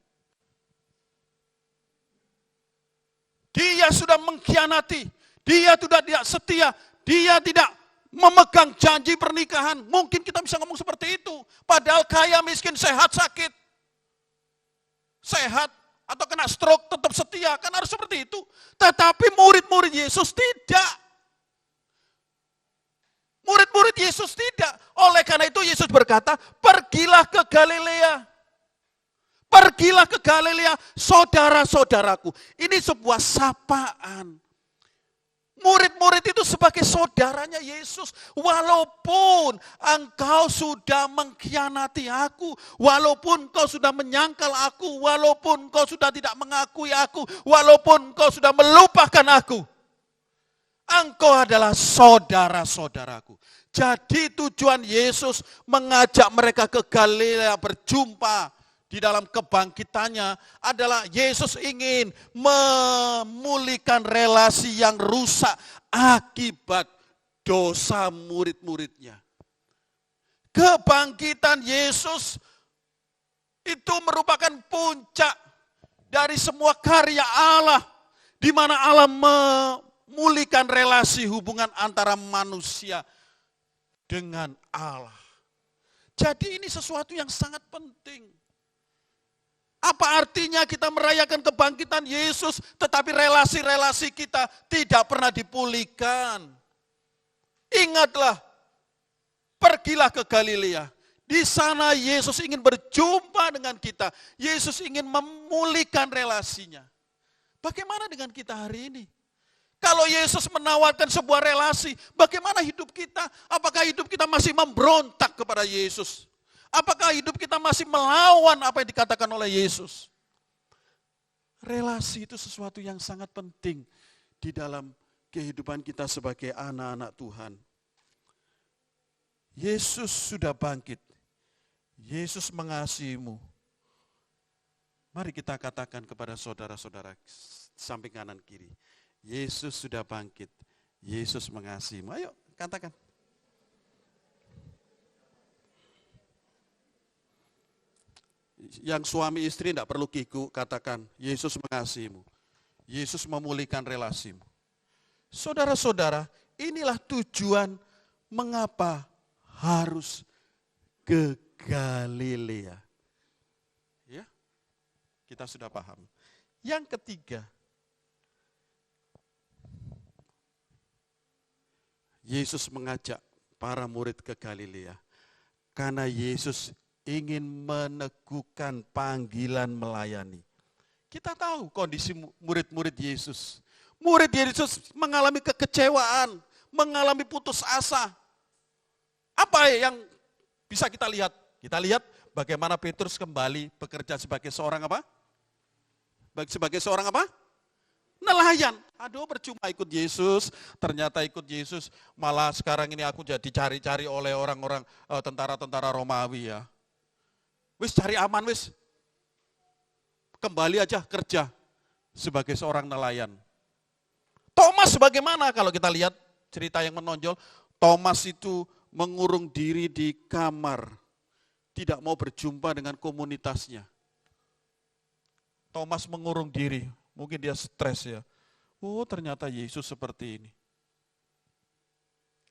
Dia sudah mengkhianati, dia sudah tidak setia, dia tidak memegang janji pernikahan. Mungkin kita bisa ngomong seperti itu. Padahal kaya, miskin, sehat, sakit. Sehat atau kena stroke tetap setia, kan harus seperti itu. Tetapi murid-murid Yesus tidak. Murid-murid Yesus tidak. Oleh karena itu Yesus berkata, pergilah ke Galilea. Pergilah ke Galilea, saudara-saudaraku. Ini sebuah sapaan. Murid-murid itu sebagai saudaranya Yesus. Walaupun engkau sudah mengkhianati aku, walaupun engkau sudah menyangkal aku, walaupun engkau sudah tidak mengakui aku, walaupun engkau sudah melupakan aku, engkau adalah saudara-saudaraku. Jadi tujuan Yesus mengajak mereka ke Galilea berjumpa di dalam kebangkitannya adalah Yesus ingin memulihkan relasi yang rusak akibat dosa murid-muridnya. Kebangkitan Yesus itu merupakan puncak dari semua karya Allah, di mana Allah memulihkan relasi hubungan antara manusia dengan Allah. Jadi ini sesuatu yang sangat penting. Apa artinya kita merayakan kebangkitan Yesus, tetapi relasi-relasi kita tidak pernah dipulihkan? Ingatlah, pergilah ke Galilea. Di sana Yesus ingin berjumpa dengan kita. Yesus ingin memulihkan relasinya. Bagaimana dengan kita hari ini? Kalau Yesus menawarkan sebuah relasi, bagaimana hidup kita? Apakah hidup kita masih memberontak kepada Yesus? Apakah hidup kita masih melawan apa yang dikatakan oleh Yesus? Relasi itu sesuatu yang sangat penting di dalam kehidupan kita sebagai anak-anak Tuhan. Yesus sudah bangkit. Yesus mengasihimu. Mari kita katakan kepada saudara-saudara samping kanan kiri. Yesus sudah bangkit. Yesus mengasihimu. Ayo katakan. Yang suami istri tidak perlu kiku, katakan, Yesus mengasihimu. Yesus memulihkan relasimu. Saudara-saudara, inilah tujuan mengapa harus ke Galilea. Ya, kita sudah paham. Yang ketiga, Yesus mengajak para murid ke Galilea. Karena Yesus ingin meneguhkan panggilan melayani. Kita tahu kondisi murid-murid Yesus. Murid Yesus mengalami kekecewaan, mengalami putus asa. Apa yang bisa kita lihat? Kita lihat bagaimana Petrus kembali bekerja sebagai seorang apa? Sebagai seorang apa? Nelayan. Aduh, percuma ikut Yesus, ternyata ikut Yesus, malah sekarang ini aku jadi dicari-cari oleh orang-orang tentara-tentara Romawi ya. Wis cari aman wis. Kembali aja kerja sebagai seorang nelayan. Thomas bagaimana kalau kita lihat cerita yang menonjol, Thomas itu mengurung diri di kamar, tidak mau berjumpa dengan komunitasnya. Thomas mengurung diri, mungkin dia stres ya. Oh, ternyata Yesus seperti ini.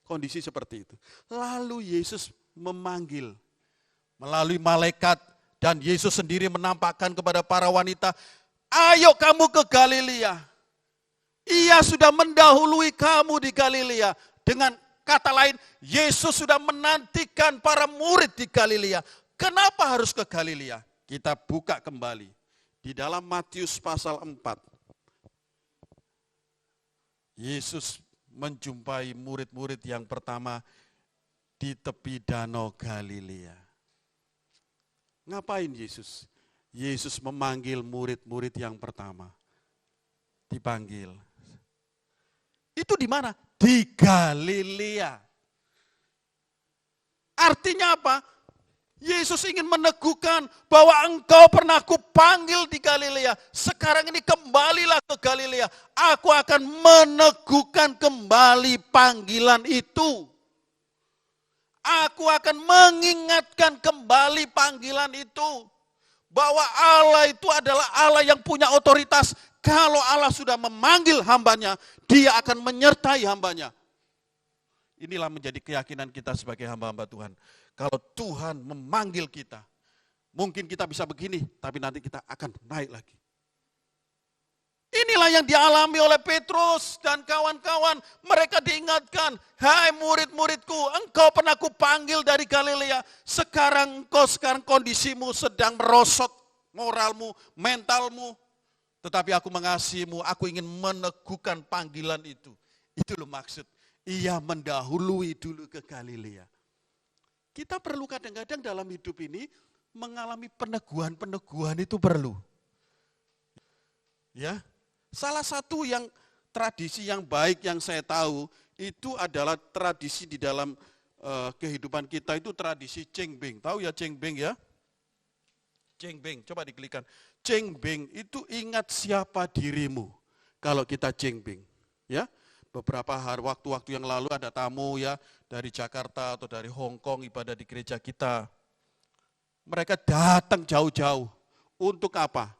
Kondisi seperti itu. Lalu Yesus memanggil melalui malaikat, dan Yesus sendiri menampakkan kepada para wanita, ayo kamu ke Galilea. Ia sudah mendahului kamu di Galilea. Dengan kata lain, Yesus sudah menantikan para murid di Galilea. Kenapa harus ke Galilea? Kita buka kembali di dalam Matius pasal 4. Yesus menjumpai murid-murid yang pertama di tepi danau Galilea. Ngapain Yesus? Yesus memanggil murid-murid yang pertama. Dipanggil. Itu di mana? Di Galilea. Artinya apa? Yesus ingin meneguhkan bahwa engkau pernah kupanggil di Galilea. Sekarang ini kembalilah ke Galilea. Aku akan meneguhkan kembali panggilan itu. Aku akan mengingatkan kembali panggilan itu. Bahwa Allah itu adalah Allah yang punya otoritas. Kalau Allah sudah memanggil hambanya, Dia akan menyertai hambanya. Inilah menjadi keyakinan kita sebagai hamba-hamba Tuhan. Kalau Tuhan memanggil kita, mungkin kita bisa begini, tapi nanti kita akan naik lagi. Inilah yang dialami oleh Petrus dan kawan-kawan. Mereka diingatkan, hai murid-muridku, engkau pernah kupanggil dari Galilea. Sekarang kondisimu sedang merosot moralmu, mentalmu. Tetapi aku mengasihimu, aku ingin meneguhkan panggilan itu. Itu loh maksud. Ia mendahului dulu ke Galilea. Kita perlu kadang-kadang dalam hidup ini mengalami peneguhan-peneguhan itu perlu. Ya. Salah satu yang tradisi yang baik yang saya tahu itu adalah tradisi di dalam kehidupan kita itu tradisi cengbeng. Tahu ya cengbeng ya? Cengbeng, coba diklikkan. Cengbeng itu ingat siapa dirimu kalau kita cengbeng. Ya, beberapa hari waktu-waktu yang lalu ada tamu ya dari Jakarta atau dari Hong Kong ibadah di gereja kita. Mereka datang jauh-jauh. Untuk apa?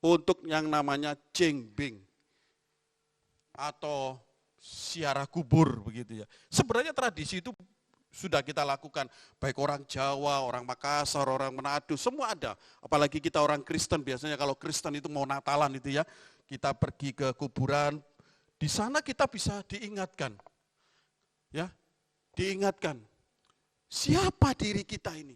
Untuk yang namanya cengbeng atau ziarah kubur begitu ya. Sebenarnya tradisi itu sudah kita lakukan, baik orang Jawa, orang Makassar, orang Manado, semua ada. Apalagi kita orang Kristen, biasanya kalau Kristen itu mau Natalan itu ya, kita pergi ke kuburan, di sana kita bisa diingatkan. Ya, diingatkan. Siapa diri kita ini?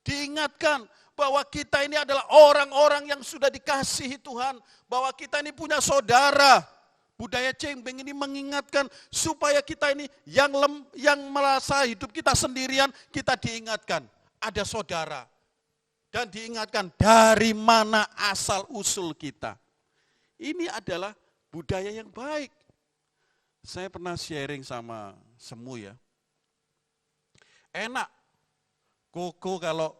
Diingatkan bahwa kita ini adalah orang-orang yang sudah dikasihi Tuhan, bahwa kita ini punya saudara. Budaya cengbeng ini mengingatkan supaya kita ini yang merasa hidup kita sendirian, kita diingatkan ada saudara. Dan diingatkan dari mana asal usul kita. Ini adalah budaya yang baik. Saya pernah sharing sama Semu ya. Enak koko kalau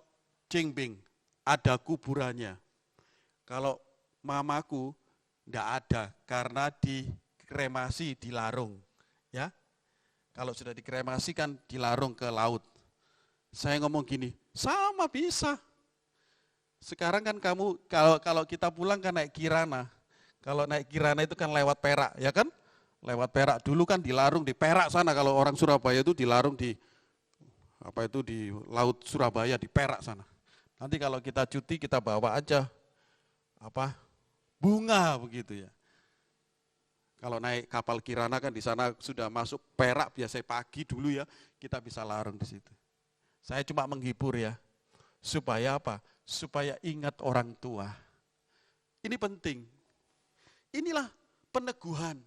cengbeng ada kuburannya. Kalau mamaku enggak ada karena dikremasi dilarung, ya. Kalau sudah dikremasi kan dilarung ke laut. Saya ngomong gini, sama bisa. Sekarang kan kamu kalau kita pulang kan naik Kirana. Kalau naik Kirana itu kan lewat Perak, ya kan? Lewat Perak. Dulu kan dilarung di Perak sana, kalau orang Surabaya itu dilarung di di laut Surabaya di Perak sana. Nanti kalau kita cuti kita bawa aja bunga begitu ya. Kalau naik kapal Kirana kan di sana sudah masuk Perak, biasanya pagi dulu ya, kita bisa larung di situ. Saya cuma menghibur ya. Supaya apa? Supaya ingat orang tua. Ini penting. Inilah peneguhan.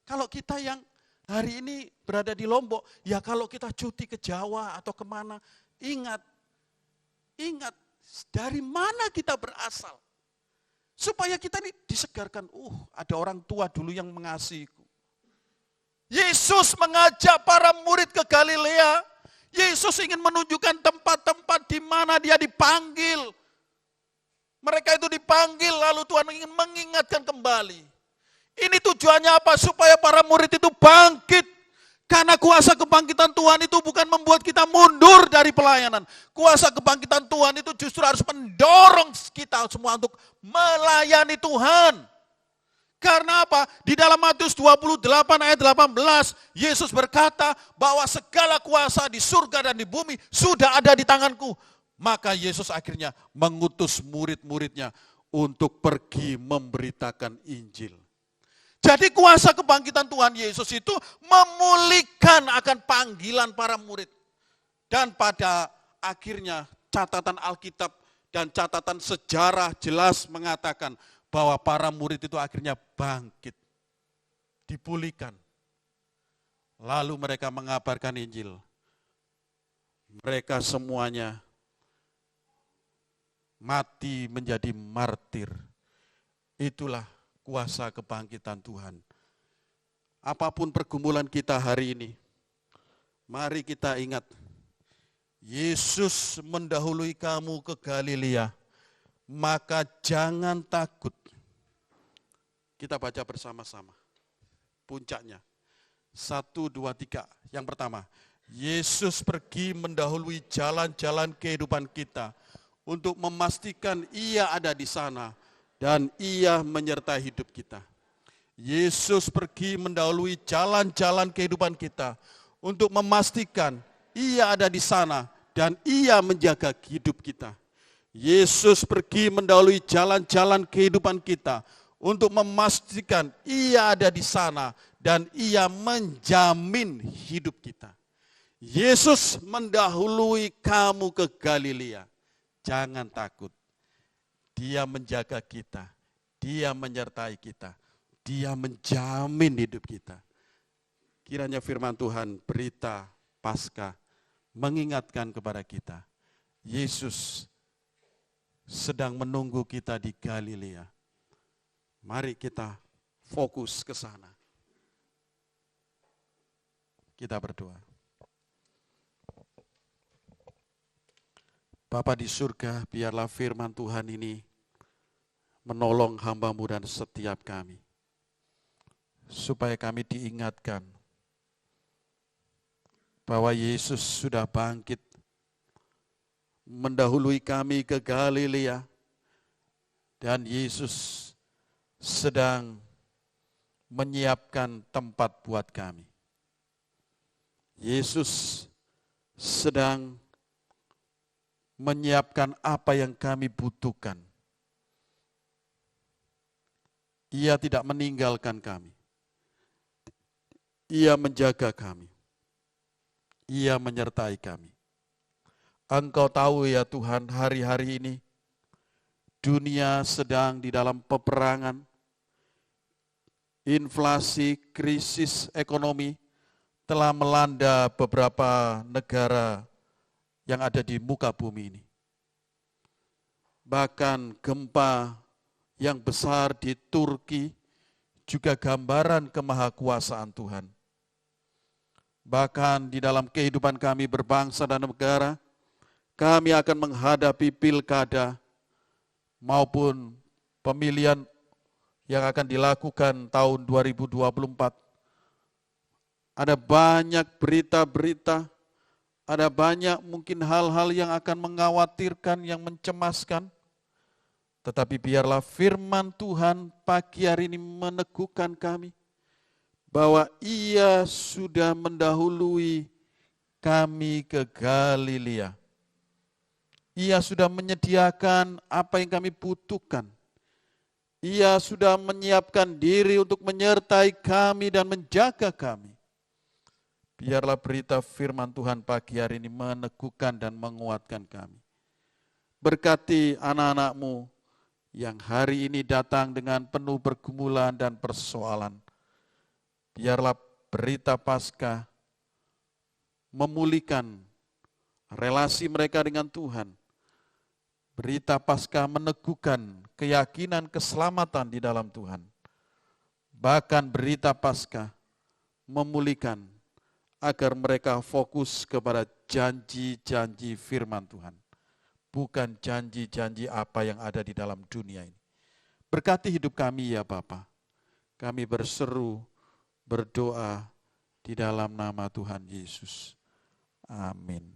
Kalau kita yang hari ini berada di Lombok, ya kalau kita cuti ke Jawa atau kemana, ingat dari mana kita berasal. Supaya kita ini disegarkan, ada orang tua dulu yang mengasihiku. Yesus mengajak para murid ke Galilea. Yesus ingin menunjukkan tempat-tempat di mana dia dipanggil. Mereka itu dipanggil, lalu Tuhan ingin mengingatkan kembali. Ini tujuannya apa? Supaya para murid itu bangkit. Karena kuasa kebangkitan Tuhan itu bukan membuat kita mundur dari pelayanan. Kuasa kebangkitan Tuhan itu justru harus mendorong kita semua untuk melayani Tuhan. Karena apa? Di dalam Matius 28 ayat 18, Yesus berkata bahwa segala kuasa di surga dan di bumi sudah ada di tanganku. Maka Yesus akhirnya mengutus murid-muridnya untuk pergi memberitakan Injil. Jadi kuasa kebangkitan Tuhan Yesus itu memulihkan akan panggilan para murid. Dan pada akhirnya catatan Alkitab dan catatan sejarah jelas mengatakan bahwa para murid itu akhirnya bangkit, dipulihkan. Lalu mereka mengabarkan Injil. Mereka semuanya mati menjadi martir. Itulah kuasa kebangkitan Tuhan. Apapun pergumulan kita hari ini, mari kita ingat, Yesus mendahului kamu ke Galilea, maka jangan takut. Kita baca bersama-sama. Puncaknya. 1, 2, 3. Yang pertama, Yesus pergi mendahului jalan-jalan kehidupan kita untuk memastikan Ia ada di sana dan Ia menyertai hidup kita. Yesus pergi mendahului jalan-jalan kehidupan kita untuk memastikan Ia ada di sana dan Ia menjaga hidup kita. Yesus pergi mendahului jalan-jalan kehidupan kita untuk memastikan Ia ada di sana dan Ia menjamin hidup kita. Yesus mendahului kamu ke Galilea. Jangan takut. Dia menjaga kita. Dia menyertai kita. Dia menjamin hidup kita. Kiranya firman Tuhan, berita Paskah, mengingatkan kepada kita. Yesus sedang menunggu kita di Galilea. Mari kita fokus ke sana. Kita berdoa. Bapa di surga, biarlah firman Tuhan ini menolong hamba-Mu dan setiap kami. Supaya kami diingatkan bahwa Yesus sudah bangkit, mendahului kami ke Galilea, dan Yesus sedang menyiapkan tempat buat kami. Yesus sedang menyiapkan apa yang kami butuhkan. Ia tidak meninggalkan kami. Ia menjaga kami. Ia menyertai kami. Engkau tahu ya Tuhan, hari-hari ini dunia sedang di dalam peperangan, inflasi, krisis ekonomi telah melanda beberapa negara yang ada di muka bumi ini. Bahkan gempa yang besar di Turki juga gambaran kemahakuasaan Tuhan. Bahkan di dalam kehidupan kami berbangsa dan negara, kami akan menghadapi pilkada maupun pemilihan yang akan dilakukan tahun 2024. Ada banyak berita-berita, ada banyak mungkin hal-hal yang akan mengkhawatirkan, yang mencemaskan. Tetapi biarlah firman Tuhan pagi hari ini meneguhkan kami bahwa Ia sudah mendahului kami ke Galilea. Ia sudah menyediakan apa yang kami butuhkan. Ia sudah menyiapkan diri untuk menyertai kami dan menjaga kami. Biarlah berita firman Tuhan pagi hari ini meneguhkan dan menguatkan kami. Berkati anak-anak-Mu yang hari ini datang dengan penuh pergumulan dan persoalan. Biarlah berita Paskah memulihkan relasi mereka dengan Tuhan. Berita Paskah meneguhkan keyakinan keselamatan di dalam Tuhan. Bahkan berita Paskah memulihkan agar mereka fokus kepada janji-janji firman Tuhan. Bukan janji-janji apa yang ada di dalam dunia ini. Berkati hidup kami ya Bapa. kami berseru, berdoa di dalam nama Tuhan Yesus. Amin.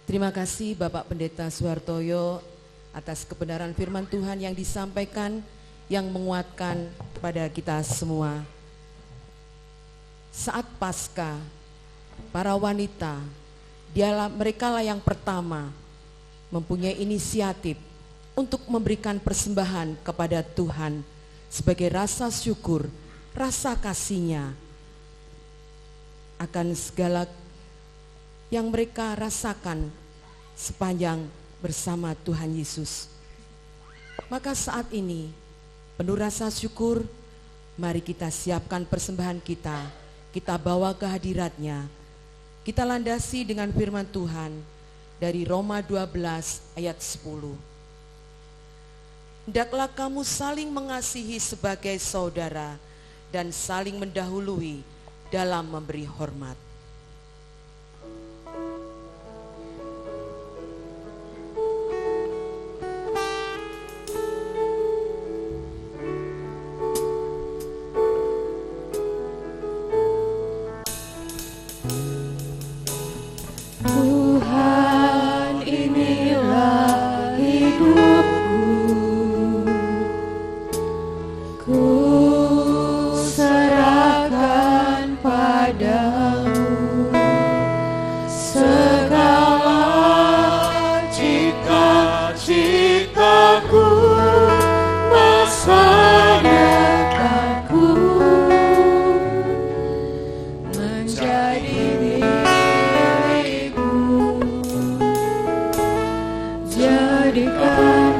Terima kasih Bapak Pendeta Suhartoyo atas kebenaran firman Tuhan yang disampaikan, yang menguatkan pada kita semua. Saat Paskah, para wanita, merekalah yang pertama mempunyai inisiatif untuk memberikan persembahan kepada Tuhan sebagai rasa syukur, rasa kasih-Nya akan segala yang mereka rasakan sepanjang bersama Tuhan Yesus. Maka saat ini, penuh rasa syukur, mari kita siapkan persembahan kita, kita bawa ke hadirat-Nya, kita landasi dengan firman Tuhan dari Roma 12 ayat 10. Hendaklah kamu saling mengasihi sebagai saudara dan saling mendahului dalam memberi hormat. Tuhan, inilah hidupku, ku serahkan padamu segala cita-citaku, masa depanku menjadi jadikan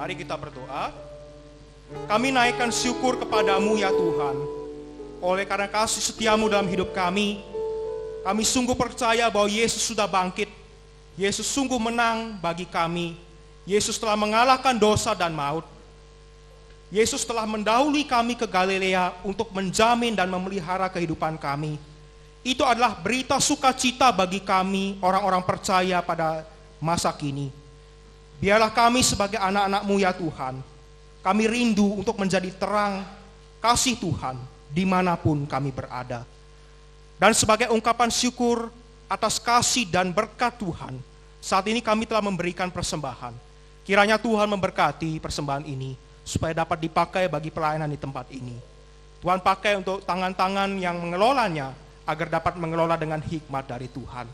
Mari kita berdoa. Kami naikkan syukur kepadamu ya Tuhan. Oleh karena kasih setiamu dalam hidup kami sungguh percaya bahwa Yesus sudah bangkit. Yesus sungguh menang bagi kami. Yesus telah mengalahkan dosa dan maut. Yesus telah mendahului kami ke Galilea untuk menjamin dan memelihara kehidupan kami. Itu adalah berita sukacita bagi kami orang-orang percaya pada masa kini. Biarlah kami sebagai anak-anak-Mu ya Tuhan, kami rindu untuk menjadi terang kasih Tuhan dimanapun kami berada. Dan sebagai ungkapan syukur atas kasih dan berkat Tuhan, saat ini kami telah memberikan persembahan. Kiranya Tuhan memberkati persembahan ini, supaya dapat dipakai bagi pelayanan di tempat ini. Tuhan pakai untuk tangan-tangan yang mengelolanya, agar dapat mengelola dengan hikmat dari Tuhan.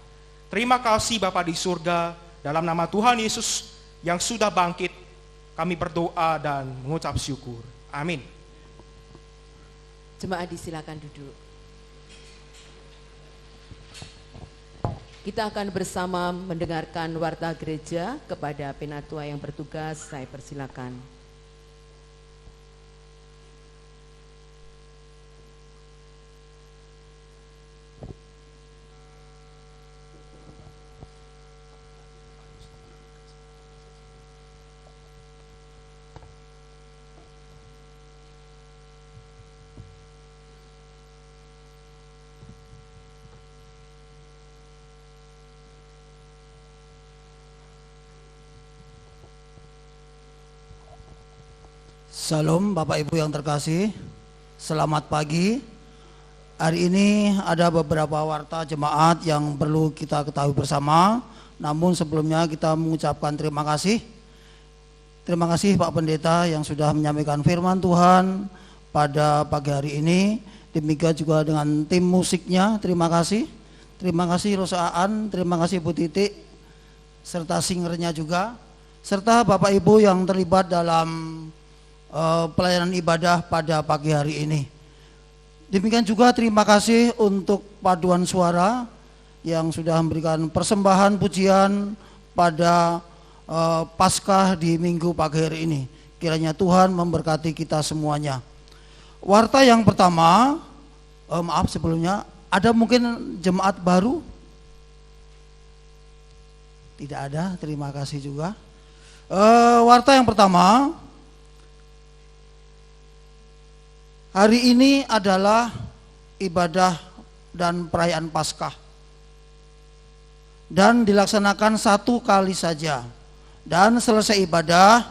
Terima kasih Bapa di surga, dalam nama Tuhan Yesus yang sudah bangkit, kami berdoa dan mengucap syukur. Amin. Jemaat disilakan duduk. Kita akan bersama mendengarkan warta gereja. Kepada penatua yang bertugas, saya persilakan. Salam Bapak Ibu yang terkasih, selamat pagi. Hari ini ada beberapa warta jemaat yang perlu kita ketahui bersama. Namun sebelumnya kita mengucapkan terima kasih. Terima kasih Pak Pendeta yang sudah menyampaikan firman Tuhan pada pagi hari ini. Demikian juga dengan tim musiknya, terima kasih. Terima kasih Rosaan, terima kasih Bu Titik, serta singernya juga. Serta Bapak Ibu yang terlibat dalam pelayanan ibadah pada pagi hari ini. Demikian juga terima kasih untuk paduan suara yang sudah memberikan persembahan pujian pada Paskah di minggu pagi hari ini. Kiranya Tuhan memberkati kita semuanya. Warta yang pertama, maaf sebelumnya, ada mungkin jemaat baru? Tidak ada, terima kasih juga. Warta yang pertama, hari ini adalah ibadah dan perayaan Paskah dan dilaksanakan satu kali saja. Dan selesai ibadah,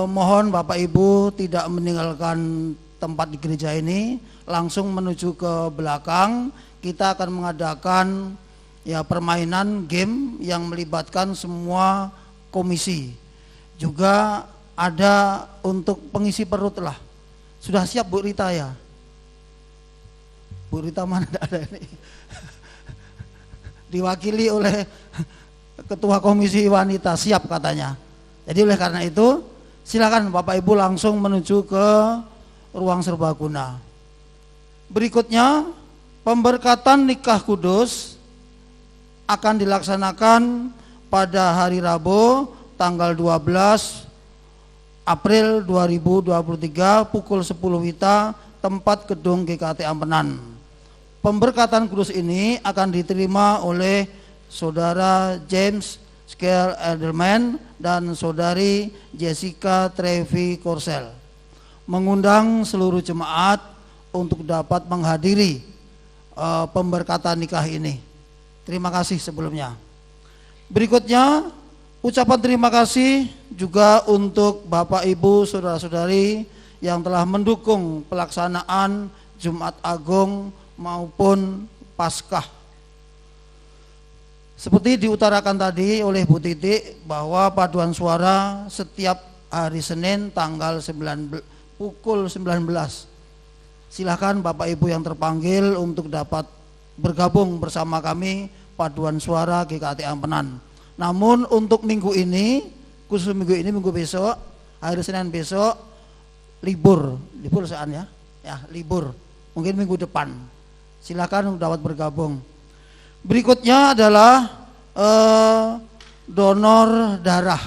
mohon Bapak Ibu tidak meninggalkan tempat di gereja ini, langsung menuju ke belakang. Kita akan mengadakan permainan game yang melibatkan semua komisi. Juga ada untuk pengisi perut lah. Sudah siap Bu Rita ya? Bu Rita mana ada ini? Diwakili oleh Ketua Komisi Wanita, siap katanya. Jadi oleh karena itu, silakan Bapak Ibu langsung menuju ke ruang serbaguna. Berikutnya, pemberkatan nikah kudus akan dilaksanakan pada hari Rabu tanggal 12 April 2023 pukul 10 WITA, tempat gedung GKT Ampenan. Pemberkatan kudus ini akan diterima oleh Saudara James Scale Elderman dan Saudari Jessica Trevi Korsel. Mengundang seluruh jemaat untuk dapat menghadiri pemberkatan nikah ini. Terima kasih sebelumnya. Berikutnya, ucapan terima kasih juga untuk Bapak Ibu Saudara-saudari yang telah mendukung pelaksanaan Jumat Agung maupun Paskah. Seperti diutarakan tadi oleh Bu Titik bahwa paduan suara setiap hari Senin tanggal pukul 19. Silakan Bapak Ibu yang terpanggil untuk dapat bergabung bersama kami paduan suara GKT Ampenan. Namun untuk minggu ini, khusus minggu ini, minggu besok, hari Senin besok libur saat ya libur. Mungkin minggu depan. Silakan dapat bergabung. Berikutnya adalah donor darah.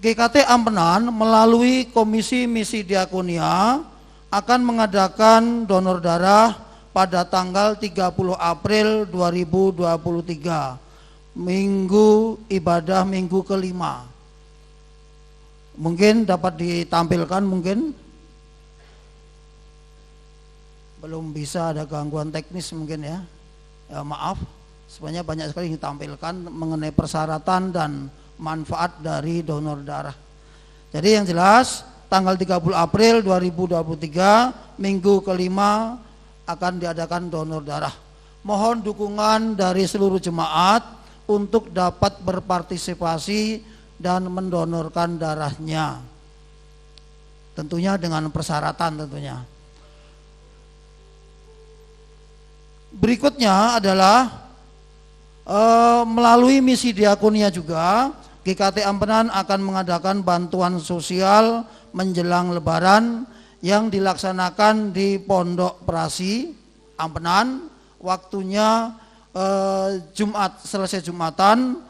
GKT Ampenan melalui Komisi Misi Diakonia akan mengadakan donor darah pada tanggal 30 April 2023, minggu ibadah minggu kelima. Mungkin dapat ditampilkan, mungkin belum bisa, ada gangguan teknis mungkin ya, maaf. Sebenarnya banyak sekali ditampilkan mengenai persyaratan dan manfaat dari donor darah. Jadi yang jelas tanggal 30 April 2023 minggu kelima akan diadakan donor darah. Mohon dukungan dari seluruh jemaat untuk dapat berpartisipasi dan mendonorkan darahnya. Tentunya dengan persyaratan tentunya. Berikutnya adalah melalui misi diakonia juga GKT Ampenan akan mengadakan bantuan sosial menjelang Lebaran yang dilaksanakan di Pondok Prasi Ampenan. Waktunya Jumat, selesai Jumatan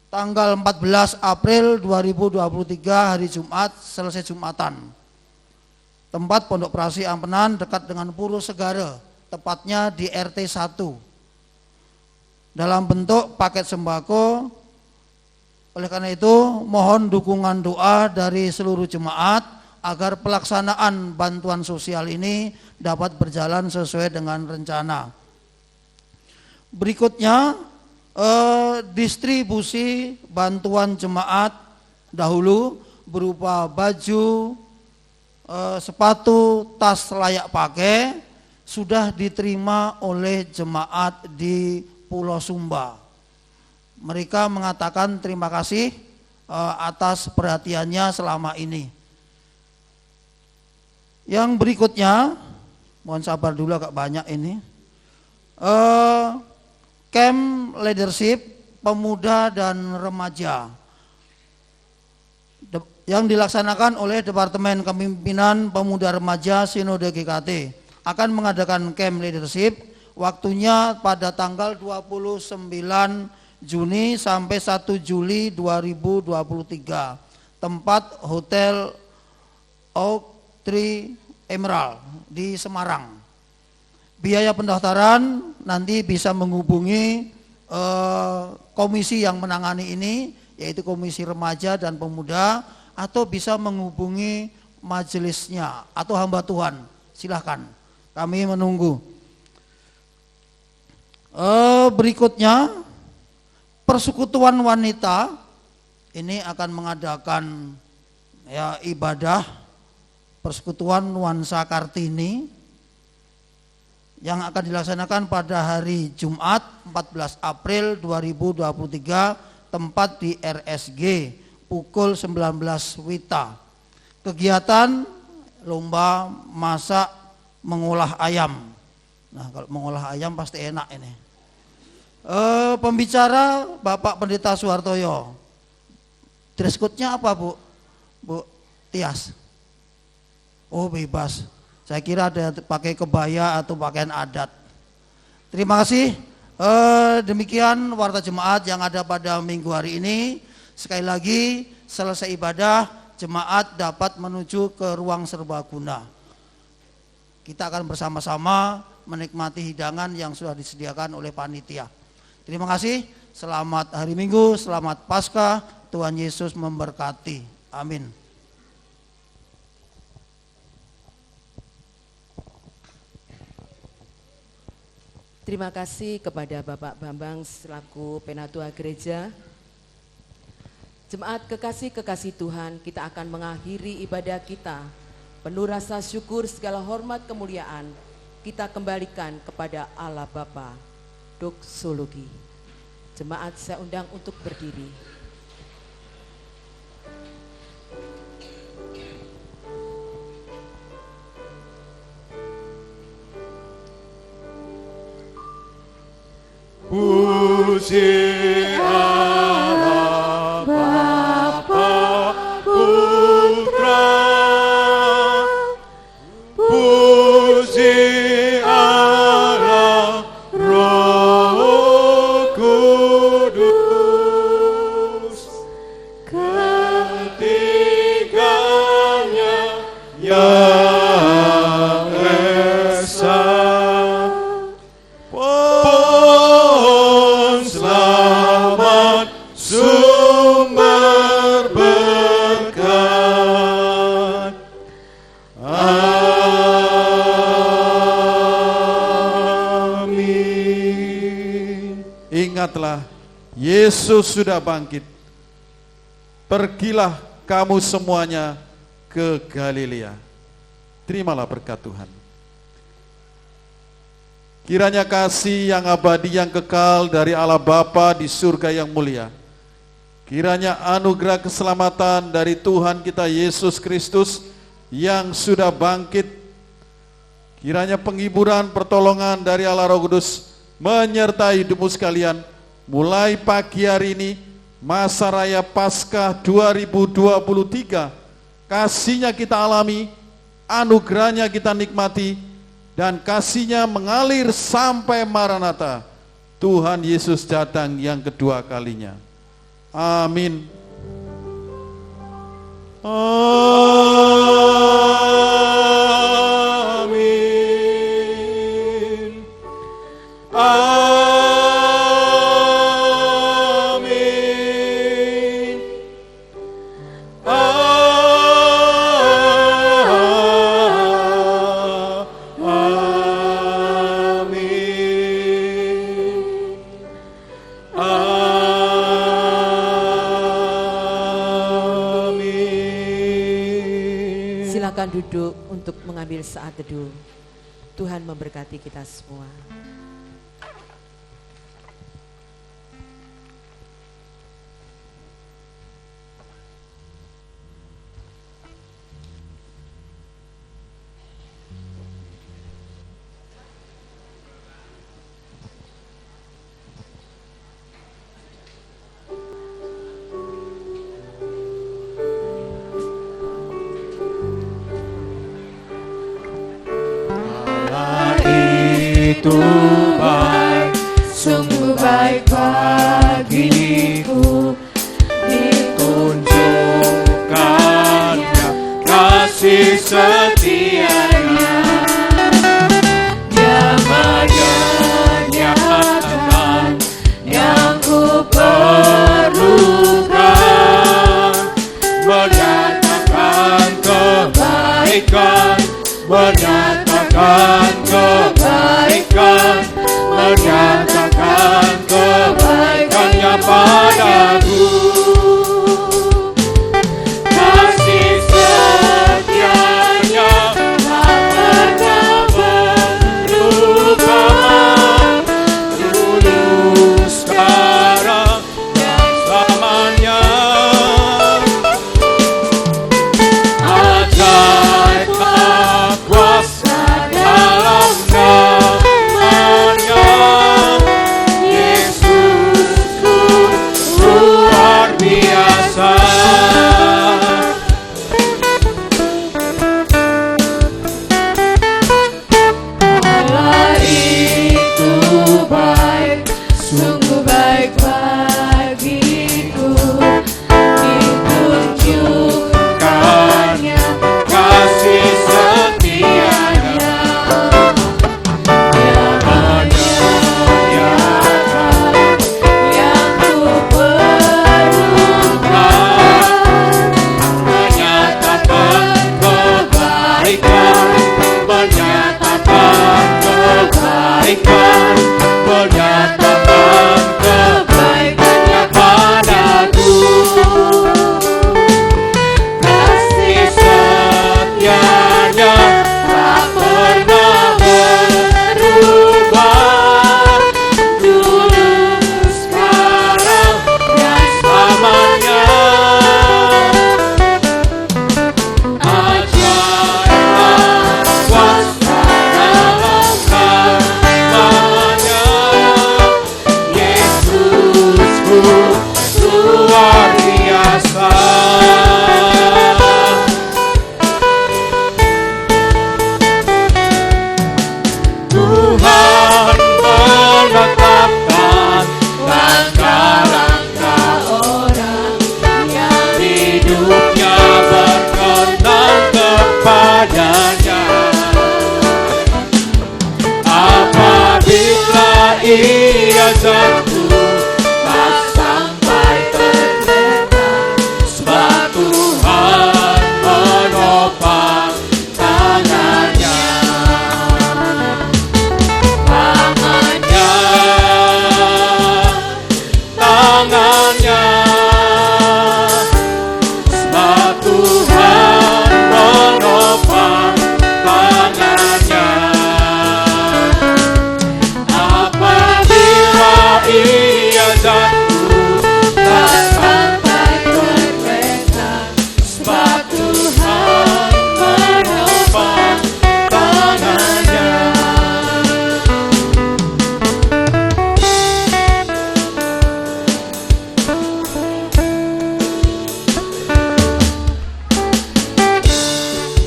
tanggal 14 April 2023 hari Jumat, selesai Jumatan. Tempat Pondok Prasi Ampenan dekat dengan Puro Segara, tepatnya di RT 1. Dalam bentuk paket sembako. Oleh karena itu mohon dukungan doa dari seluruh jemaat agar pelaksanaan bantuan sosial ini dapat berjalan sesuai dengan rencana. Berikutnya distribusi bantuan jemaat dahulu berupa baju, sepatu, tas layak pakai sudah diterima oleh jemaat di Pulau Sumba. Mereka mengatakan terima kasih atas perhatiannya selama ini. Yang berikutnya, mohon sabar dulu agak banyak ini. Camp Leadership Pemuda dan Remaja yang dilaksanakan oleh Departemen Kepemimpinan Pemuda Remaja Sinode GKT akan mengadakan camp leadership. Waktunya pada tanggal 29 Juni sampai 1 Juli 2023. Tempat Hotel Oak Tree Emerald di Semarang. Biaya pendaftaran nanti bisa menghubungi komisi yang menangani ini, yaitu Komisi Remaja dan Pemuda, atau bisa menghubungi majelisnya atau hamba Tuhan. Silahkan, kami menunggu. Berikutnya, Persekutuan Wanita ini akan mengadakan ibadah Persekutuan Nuansa Kartini yang akan dilaksanakan pada hari Jumat 14 April 2023, tempat di RSG pukul 19 WITA. Kegiatan lomba masak mengolah ayam. Nah, kalau mengolah ayam pasti enak ini. Pembicara Bapak Pendeta Suhartoyo. Dress code-nya apa, Bu? Bu Tias? Oh, bebas. Saya kira ada pakai kebaya atau pakaian adat. Terima kasih. Demikian warta jemaat yang ada pada minggu hari ini. Sekali lagi, selesai ibadah, jemaat dapat menuju ke ruang serbaguna. Kita akan bersama-sama menikmati hidangan yang sudah disediakan oleh panitia. Terima kasih. Selamat hari Minggu, selamat Paskah. Tuhan Yesus memberkati. Amin. Terima kasih kepada Bapak Bambang selaku Penatua Gereja. Jemaat kekasih-kekasih Tuhan, kita akan mengakhiri ibadah kita. Penuh rasa syukur, segala hormat kemuliaan kita kembalikan kepada Allah Bapa. Doksologi. Jemaat saya undang untuk berdiri. Puji Allah Bapa Putra, puji Allah Roh Kudus. yang esa, pohon selamat sumber berkat. Amin. Ingatlah, Yesus sudah bangkit. Pergilah kamu semuanya ke Galilea. Terimalah berkat Tuhan. Kiranya kasih yang abadi yang kekal dari Allah Bapa di surga yang mulia, kiranya anugerah keselamatan dari Tuhan kita Yesus Kristus yang sudah bangkit, kiranya penghiburan pertolongan dari Allah Roh Kudus menyertai hidupmu sekalian mulai pagi hari ini, masa raya Paskah 2023. Kasih-Nya kita alami, anugerah-Nya kita nikmati, dan kasih-Nya mengalir sampai Maranatha, Tuhan Yesus datang yang kedua kalinya. Amin. Amin. Amin. Silakan duduk untuk mengambil saat teduh. Tuhan memberkati kita semua. Itu baik, sungguh baik bagiku, ditunjukkannya kasih setianya. Dia menyatakan yang ku perlukan, menyatakan kebaikan, menyatakan